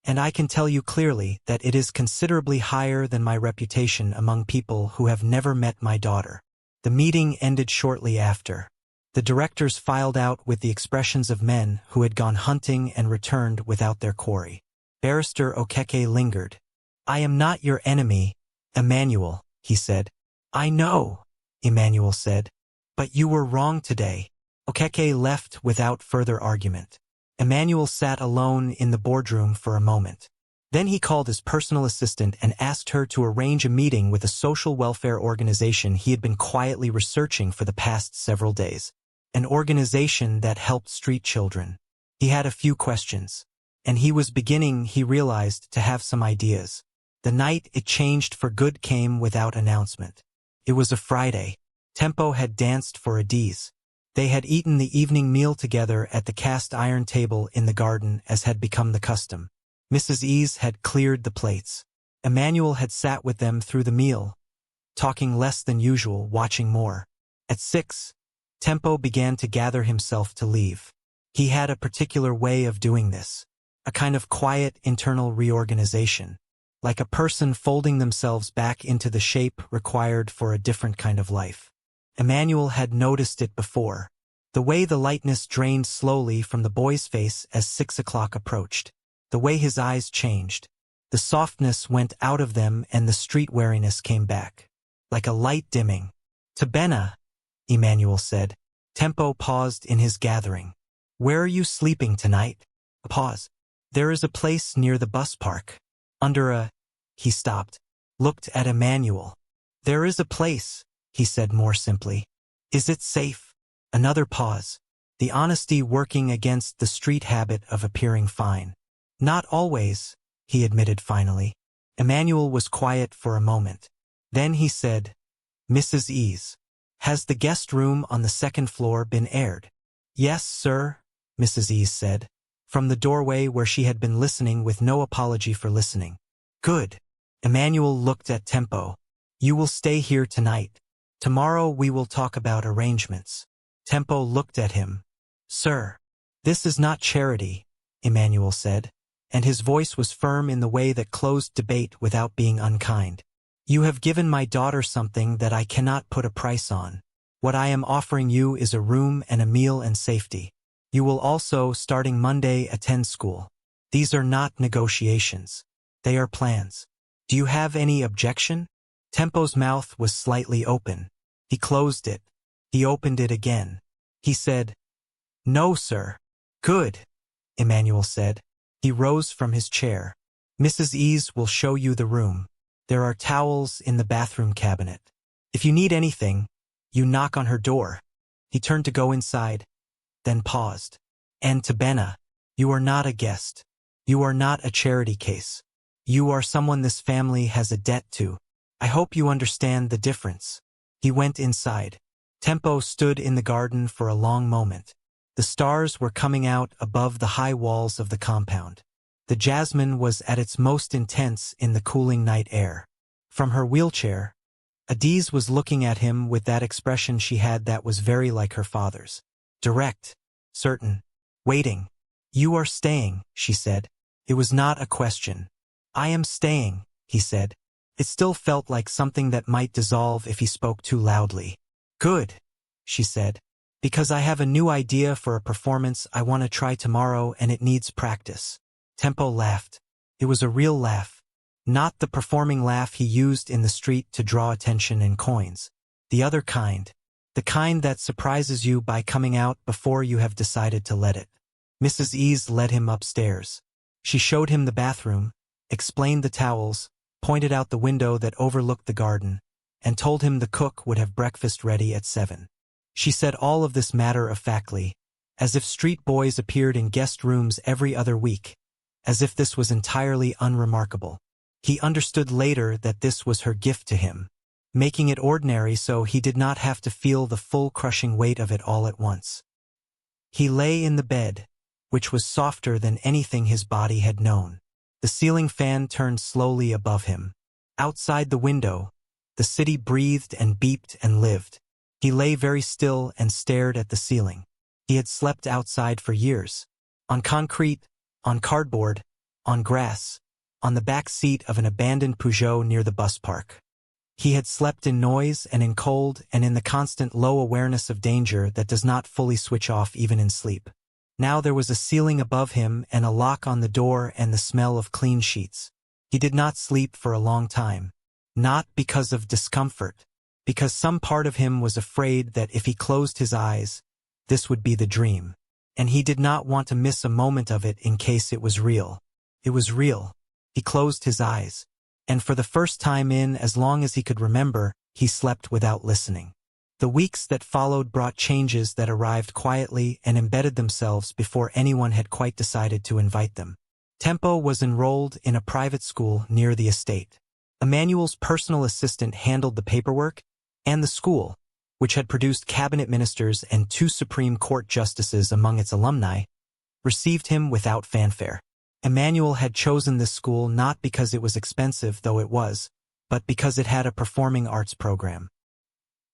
And I can tell you clearly that it is considerably higher than my reputation among people who have never met my daughter." The meeting ended shortly after. The directors filed out with the expressions of men who had gone hunting and returned without their quarry. Barrister Okeke lingered. "I am not your enemy, Emmanuel," he said. "I know," Emmanuel said. "But you were wrong today." Okeke left without further argument. Emmanuel sat alone in the boardroom for a moment. Then he called his personal assistant and asked her to arrange a meeting with a social welfare organization he had been quietly researching for the past several days. An organization that helped street children. He had a few questions. and he realized, to have some ideas. The night it changed for good came without announcement. It was a Friday. Tempo had danced for Adiz. They had eaten the evening meal together at the cast-iron table in the garden as had become the custom. Mrs. Ease had cleared the plates. Emmanuel had sat with them through the meal, talking less than usual, watching more. At 6, Tempo began to gather himself to leave. He had a particular way of doing this, a kind of quiet internal reorganization, like a person folding themselves back into the shape required for a different kind of life. Emmanuel had noticed it before, the way the lightness drained slowly from the boy's face as 6 o'clock approached, the way his eyes changed. The softness went out of them and the street wariness came back, like a light dimming. "Tabena," Emmanuel said. Tempo paused in his gathering. "Where are you sleeping tonight?" A pause. "There is a place near the bus park. Under a—" He stopped, looked at Emmanuel. "There is a place," he said more simply. "Is it safe?" Another pause, the honesty working against the street habit of appearing fine. "Not always," he admitted finally. Emmanuel was quiet for a moment. Then he said, "Mrs. Ease, has the guest room on the second floor been aired?" "Yes, sir," Mrs. Ease said, from the doorway where she had been listening with no apology for listening. "Good." Emmanuel looked at Tempo. "You will stay here tonight. Tomorrow we will talk about arrangements." Tempo looked at him. "Sir, this is not charity," Emmanuel said, and his voice was firm in the way that closed debate without being unkind. "You have given my daughter something that I cannot put a price on. What I am offering you is a room and a meal and safety. You will also, starting Monday, attend school. These are not negotiations. They are plans. Do you have any objection?" Tempo's mouth was slightly open. He closed it. He opened it again. He said, "No, sir." "Good," Emmanuel said. He rose from his chair. "Mrs. Ease will show you the room. There are towels in the bathroom cabinet. If you need anything, you knock on her door." He turned to go inside, then paused. "And Tabena, you are not a guest. You are not a charity case. You are someone this family has a debt to. I hope you understand the difference." He went inside. Tempo stood in the garden for a long moment. The stars were coming out above the high walls of the compound. The jasmine was at its most intense in the cooling night air. From her wheelchair, Adiz was looking at him with that expression she had that was very like her father's. Direct, certain, waiting. "You are staying," she said. It was not a question. "I am staying," he said. It still felt like something that might dissolve if he spoke too loudly. "Good," she said. "Because I have a new idea for a performance I want to try tomorrow and it needs practice." Tempo laughed. It was a real laugh. Not the performing laugh he used in the street to draw attention and coins. The other kind. The kind that surprises you by coming out before you have decided to let it. Mrs. Ease led him upstairs. She showed him the bathroom, explained the towels, pointed out the window that overlooked the garden, and told him the cook would have breakfast ready at 7. She said all of this matter-of-factly, as if street boys appeared in guest rooms every other week, as if this was entirely unremarkable. He understood later that this was her gift to him, making it ordinary so he did not have to feel the full crushing weight of it all at once. He lay in the bed, which was softer than anything his body had known. The ceiling fan turned slowly above him. Outside the window, the city breathed and beeped and lived. He lay very still and stared at the ceiling. He had slept outside for years. On concrete, on cardboard, on grass, on the back seat of an abandoned Peugeot near the bus park. He had slept in noise and in cold and in the constant low awareness of danger that does not fully switch off even in sleep. Now there was a ceiling above him and a lock on the door and the smell of clean sheets. He did not sleep for a long time. Not because of discomfort, because some part of him was afraid that if he closed his eyes, this would be the dream. And he did not want to miss a moment of it in case it was real. It was real. He closed his eyes. And for the first time in as long as he could remember, he slept without listening. The weeks that followed brought changes that arrived quietly and embedded themselves before anyone had quite decided to invite them. Tempo was enrolled in a private school near the estate. Emmanuel's personal assistant handled the paperwork, and the school, which had produced cabinet ministers and 2 Supreme Court justices among its alumni, received him without fanfare. Emmanuel had chosen this school not because it was expensive, though it was, but because it had a performing arts program.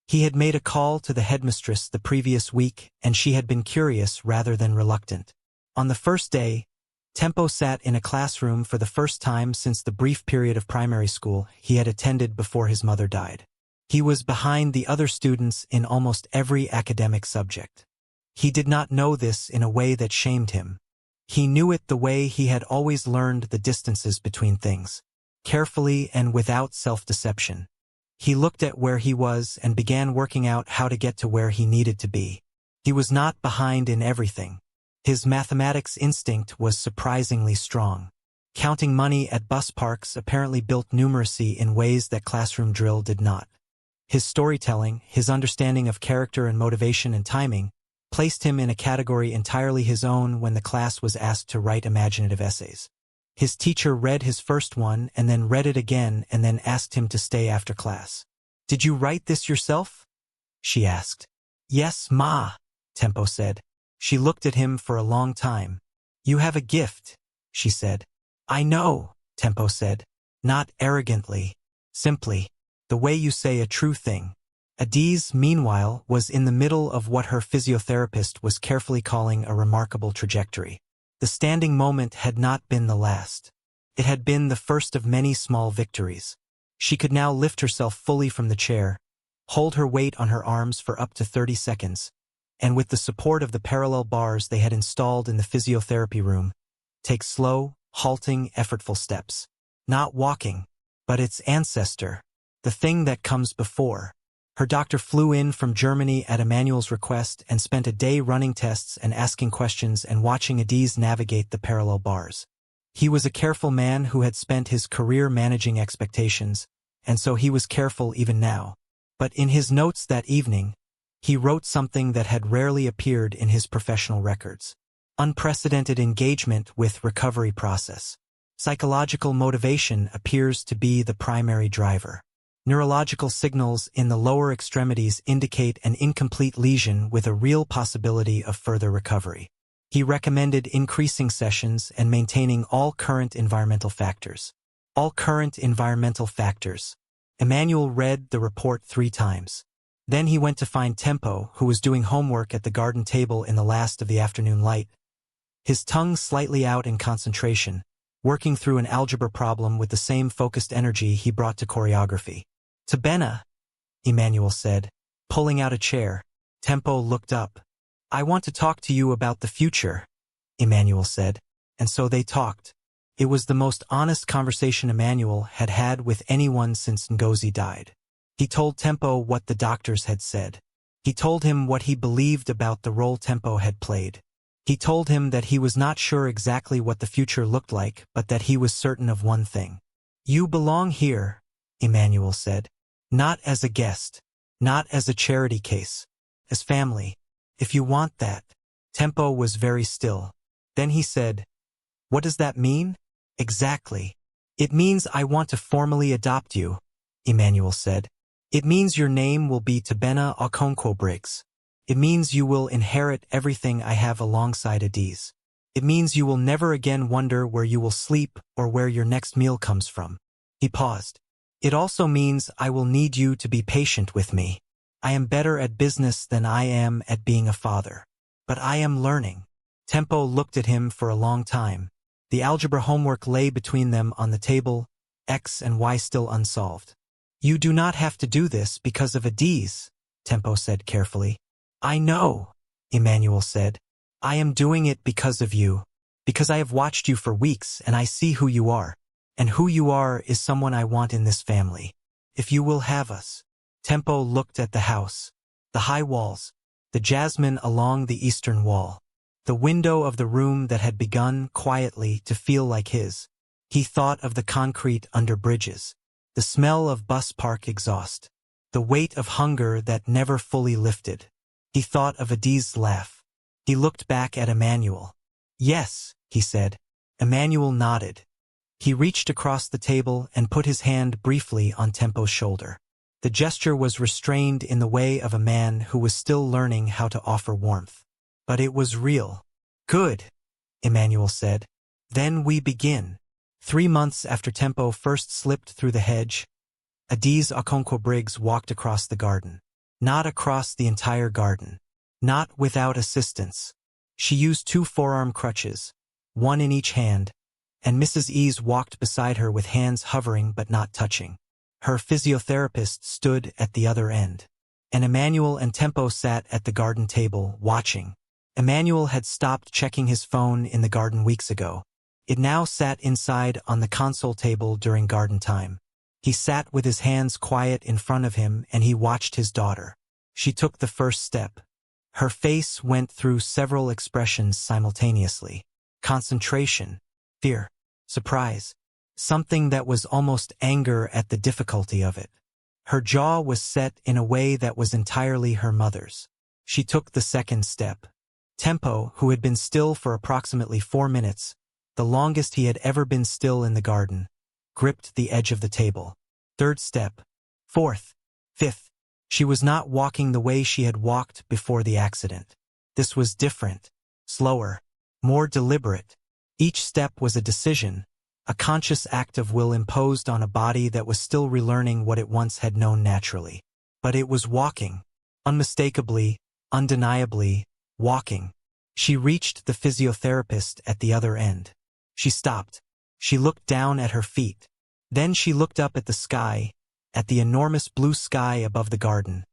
He had made a call to the headmistress the previous week, and she had been curious rather than reluctant. On the first day, Tempo sat in a classroom for the first time since the brief period of primary school he had attended before his mother died. He was behind the other students in almost every academic subject. He did not know this in a way that shamed him. He knew it the way he had always learned the distances between things, carefully and without self-deception. He looked at where he was and began working out how to get to where he needed to be. He was not behind in everything. His mathematics instinct was surprisingly strong. Counting money at bus parks apparently built numeracy in ways that classroom drill did not. His storytelling, his understanding of character and motivation and timing, placed him in a category entirely his own when the class was asked to write imaginative essays. His teacher read his first one and then read it again and then asked him to stay after class. "Did you write this yourself?" she asked. "Yes, Ma," Tempo said. She looked at him for a long time. "You have a gift," she said. "I know," Tempo said. Not arrogantly. Simply. The way you say a true thing. Adiz, meanwhile, was in the middle of what her physiotherapist was carefully calling a remarkable trajectory. The standing moment had not been the last. It had been the first of many small victories. She could now lift herself fully from the chair, hold her weight on her arms for up to 30 seconds, and with the support of the parallel bars they had installed in the physiotherapy room, take slow, halting, effortful steps. Not walking, but its ancestor, the thing that comes before. Her doctor flew in from Germany at Emmanuel's request and spent a day running tests and asking questions and watching Adiz navigate the parallel bars. He was a careful man who had spent his career managing expectations, and so he was careful even now. But in his notes that evening, he wrote something that had rarely appeared in his professional records. Unprecedented engagement with recovery process. Psychological motivation appears to be the primary driver. Neurological signals in the lower extremities indicate an incomplete lesion with a real possibility of further recovery. He recommended increasing sessions and maintaining all current environmental factors. All current environmental factors. Emmanuel read the report 3 times. Then he went to find Tempo, who was doing homework at the garden table in the last of the afternoon light, his tongue slightly out in concentration, working through an algebra problem with the same focused energy he brought to choreography. "Tabena," Emmanuel said, pulling out a chair. Tempo looked up. "I want to talk to you about the future," Emmanuel said. And so they talked. It was the most honest conversation Emmanuel had had with anyone since Ngozi died. He told Tempo what the doctors had said. He told him what he believed about the role Tempo had played. He told him that he was not sure exactly what the future looked like, but that he was certain of one thing. "You belong here," Emmanuel said. "Not as a guest. Not as a charity case. As family. If you want that." Tempo was very still. Then he said, "What does that mean?" "Exactly. It means I want to formally adopt you," Emmanuel said. "It means your name will be Tabena Okonkwo Briggs. It means you will inherit everything I have alongside Adiz. It means you will never again wonder where you will sleep or where your next meal comes from." He paused. "It also means I will need you to be patient with me. I am better at business than I am at being a father. But I am learning." Tempo looked at him for a long time. The algebra homework lay between them on the table, X and Y still unsolved. "You do not have to do this because of Adiz," Tempo said carefully. "I know," Emmanuel said. "I am doing it because of you. Because I have watched you for weeks and I see who you are. And who you are is someone I want in this family. If you will have us." Tempo looked at the house. The high walls. The jasmine along the eastern wall. The window of the room that had begun quietly to feel like his. He thought of the concrete under bridges. The smell of bus park exhaust. The weight of hunger that never fully lifted. He thought of Adiz's laugh. He looked back at Emmanuel. "Yes," he said. Emmanuel nodded. He reached across the table and put his hand briefly on Tempo's shoulder. The gesture was restrained in the way of a man who was still learning how to offer warmth. But it was real. Good, Emmanuel said. Then we begin. 3 months after Tempo first slipped through the hedge, Adiz Okonkwo-Briggs walked across the garden. Not across the entire garden. Not without assistance. She used 2 forearm crutches, one in each hand, and Mrs. Ease walked beside her with hands hovering but not touching. Her physiotherapist stood at the other end. And Emmanuel and Tempo sat at the garden table, watching. Emmanuel had stopped checking his phone in the garden weeks ago. It now sat inside on the console table during garden time. He sat with his hands quiet in front of him and he watched his daughter. She took the first step. Her face went through several expressions simultaneously. Concentration, fear, surprise, something that was almost anger at the difficulty of it. Her jaw was set in a way that was entirely her mother's. She took the second step. Tempo, who had been still for approximately 4 minutes, the longest he had ever been still in the garden, gripped the edge of the table. Third step. Fourth. Fifth. She was not walking the way she had walked before the accident. This was different, slower, more deliberate. Each step was a decision, a conscious act of will imposed on a body that was still relearning what it once had known naturally. But it was walking. Unmistakably, undeniably, walking. She reached the physiotherapist at the other end. She stopped. She looked down at her feet. Then she looked up at the sky, at the enormous blue sky above the garden,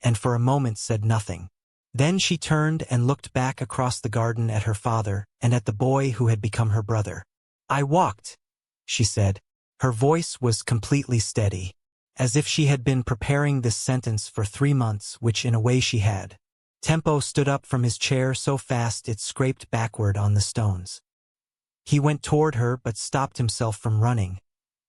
and for a moment said nothing. Then she turned and looked back across the garden at her father and at the boy who had become her brother. "I walked," she said. Her voice was completely steady, as if she had been preparing this sentence for 3 months, which in a way she had. Tempo stood up from his chair so fast it scraped backward on the stones. He went toward her but stopped himself from running,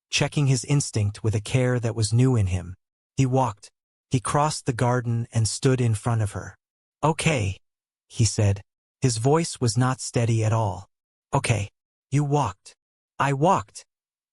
checking his instinct with a care that was new in him. He walked. He crossed the garden and stood in front of her. "Okay," he said. His voice was not steady at all. "Okay. You walked." "I walked,"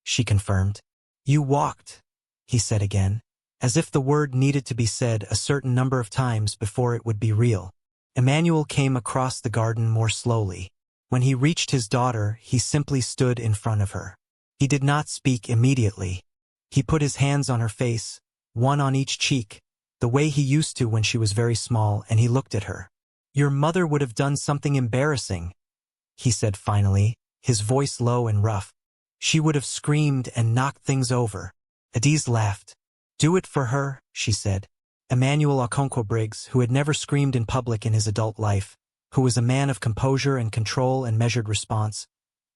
she confirmed. "You walked," he said again, as if the word needed to be said a certain number of times before it would be real. Emmanuel came across the garden more slowly. When he reached his daughter, he simply stood in front of her. He did not speak immediately. He put his hands on her face, one on each cheek, the way he used to when she was very small, and he looked at her. "Your mother would have done something embarrassing," he said finally, his voice low and rough. "She would have screamed and knocked things over." Adiz laughed. "Do it for her," she said. Emmanuel Okonkwo-Briggs, who had never screamed in public in his adult life, who was a man of composure and control and measured response,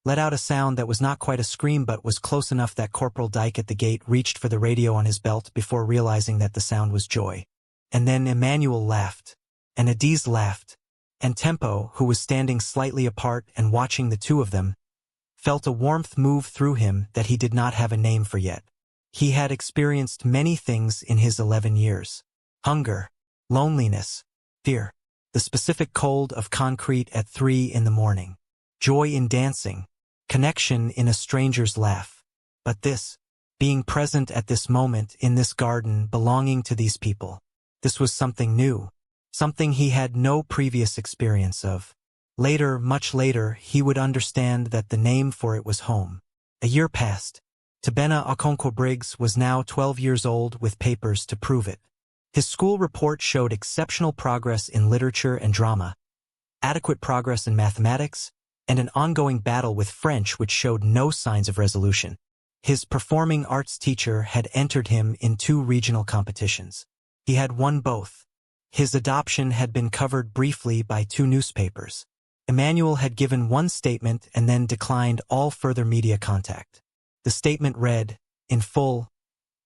let out a sound that was not quite a scream but was close enough that Corporal Dyke at the gate reached for the radio on his belt before realizing that the sound was joy. And then Emmanuel laughed. And Adiz laughed. And Tempo, who was standing slightly apart and watching the two of them, felt a warmth move through him that he did not have a name for yet. He had experienced many things in his 11 years. Hunger, loneliness, fear, the specific cold of concrete at 3 in the morning, joy in dancing, connection in a stranger's laugh. But this, being present at this moment in this garden belonging to these people, this was something new, something he had no previous experience of. Later, much later, he would understand that the name for it was home. A year passed. Tabena Okonkwo-Briggs was now 12 years old with papers to prove it. His school report showed exceptional progress in literature and drama, adequate progress in mathematics, and an ongoing battle with French which showed no signs of resolution. His performing arts teacher had entered him in 2 regional competitions. He had won both. His adoption had been covered briefly by 2 newspapers. Emmanuel had given one statement and then declined all further media contact. The statement read, in full,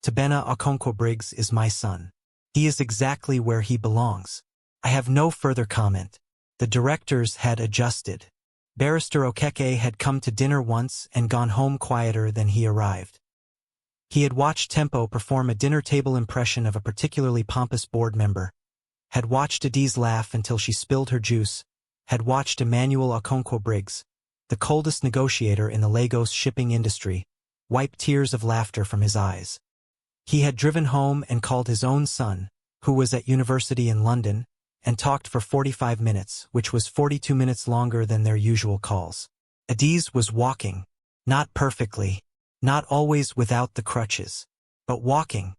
"Tabena Okonkwo-Briggs is my son. He is exactly where he belongs. I have no further comment." The directors had adjusted. Barrister Okeke had come to dinner once and gone home quieter than he arrived. He had watched Tempo perform a dinner table impression of a particularly pompous board member, had watched Adiz laugh until she spilled her juice, had watched Emmanuel Okonkwo-Briggs, the coldest negotiator in the Lagos shipping industry, wiped tears of laughter from his eyes. He had driven home and called his own son, who was at university in London, and talked for 45 minutes, which was 42 minutes longer than their usual calls. Adiz was walking, not perfectly, not always without the crutches, but walking.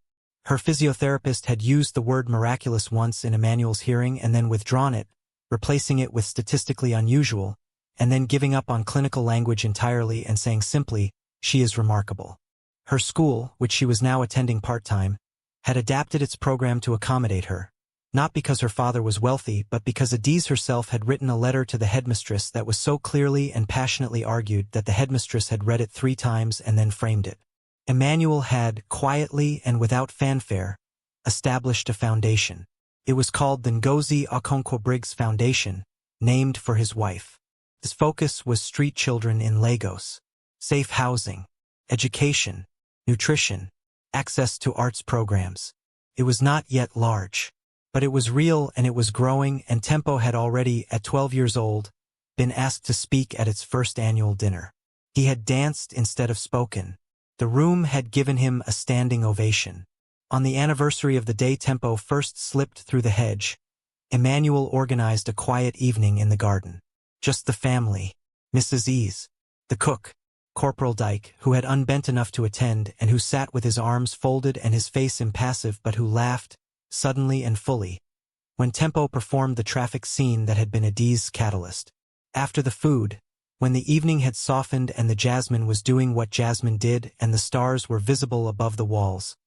Her physiotherapist had used the word miraculous once in Emmanuel's hearing and then withdrawn it, replacing it with statistically unusual, and then giving up on clinical language entirely and saying simply, "She is remarkable." Her school, which she was now attending part-time, had adapted its program to accommodate her, not because her father was wealthy, but because Adiz herself had written a letter to the headmistress that was so clearly and passionately argued that the headmistress had read it 3 times and then framed it. Emmanuel had, quietly and without fanfare, established a foundation. It was called the Ngozi Okonkwo-Briggs Foundation, named for his wife. His focus was street children in Lagos, safe housing, education, nutrition, access to arts programs. It was not yet large, but it was real and it was growing, and Tempo had already, at 12 years old, been asked to speak at its first annual dinner. He had danced instead of spoken. The room had given him a standing ovation. On the anniversary of the day Tempo first slipped through the hedge, Emmanuel organized a quiet evening in the garden. Just the family, Mrs. Ease, the cook, Corporal Dyke, who had unbent enough to attend and who sat with his arms folded and his face impassive but who laughed, suddenly and fully, when Tempo performed the traffic scene that had been Adiz's catalyst. After the food, when the evening had softened and the jasmine was doing what jasmine did and the stars were visible above the walls,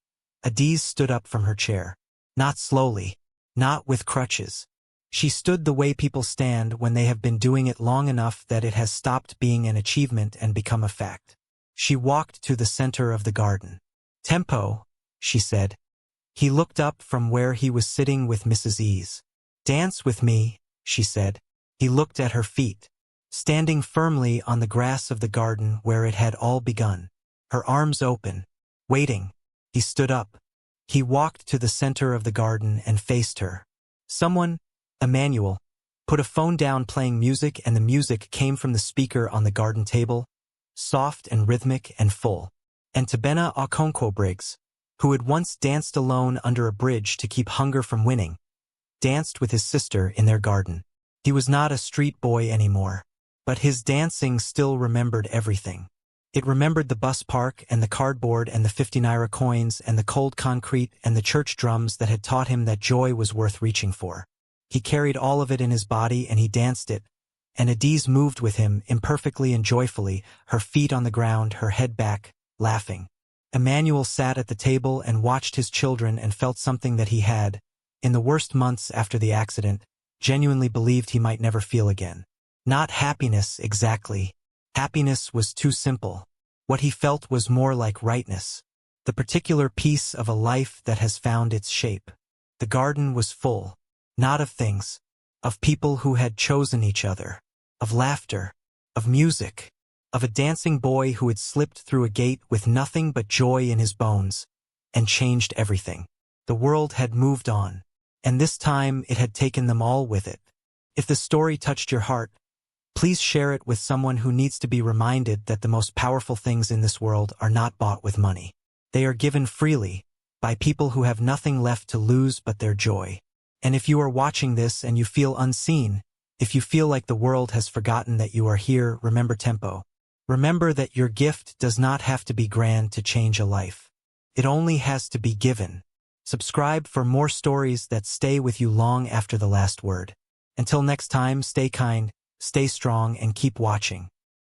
Adiz stood up from her chair. Not slowly, not with crutches. She stood the way people stand when they have been doing it long enough that it has stopped being an achievement and become a fact. She walked to the center of the garden. "Tempo," she said. He looked up from where he was sitting with Mrs. Ease. "Dance with me," she said. He looked at her feet, standing firmly on the grass of the garden where it had all begun, her arms open, waiting. He stood up. He walked to the center of the garden and faced her. Someone, Emmanuel, put a phone down playing music, and the music came from the speaker on the garden table, soft and rhythmic and full. And Tabena Okonkwo-Briggs, who had once danced alone under a bridge to keep hunger from winning, danced with his sister in their garden. He was not a street boy anymore, but his dancing still remembered everything. It remembered the bus park and the cardboard and the 50 naira coins and the cold concrete and the church drums that had taught him that joy was worth reaching for. He carried all of it in his body and he danced it, and Adiz moved with him, imperfectly and joyfully, her feet on the ground, her head back, laughing. Emmanuel sat at the table and watched his children and felt something that he had, in the worst months after the accident, genuinely believed he might never feel again. Not happiness exactly. Happiness was too simple. What he felt was more like rightness, the particular piece of a life that has found its shape. The garden was full, not of things, of people who had chosen each other, of laughter, of music, of a dancing boy who had slipped through a gate with nothing but joy in his bones, and changed everything. The world had moved on, and this time it had taken them all with it. If the story touched your heart, please share it with someone who needs to be reminded that the most powerful things in this world are not bought with money. They are given freely, by people who have nothing left to lose but their joy. And if you are watching this and you feel unseen, if you feel like the world has forgotten that you are here, remember Tempo. Remember that your gift does not have to be grand to change a life. It only has to be given. Subscribe for more stories that stay with you long after the last word. Until next time, stay kind, stay strong, and keep watching.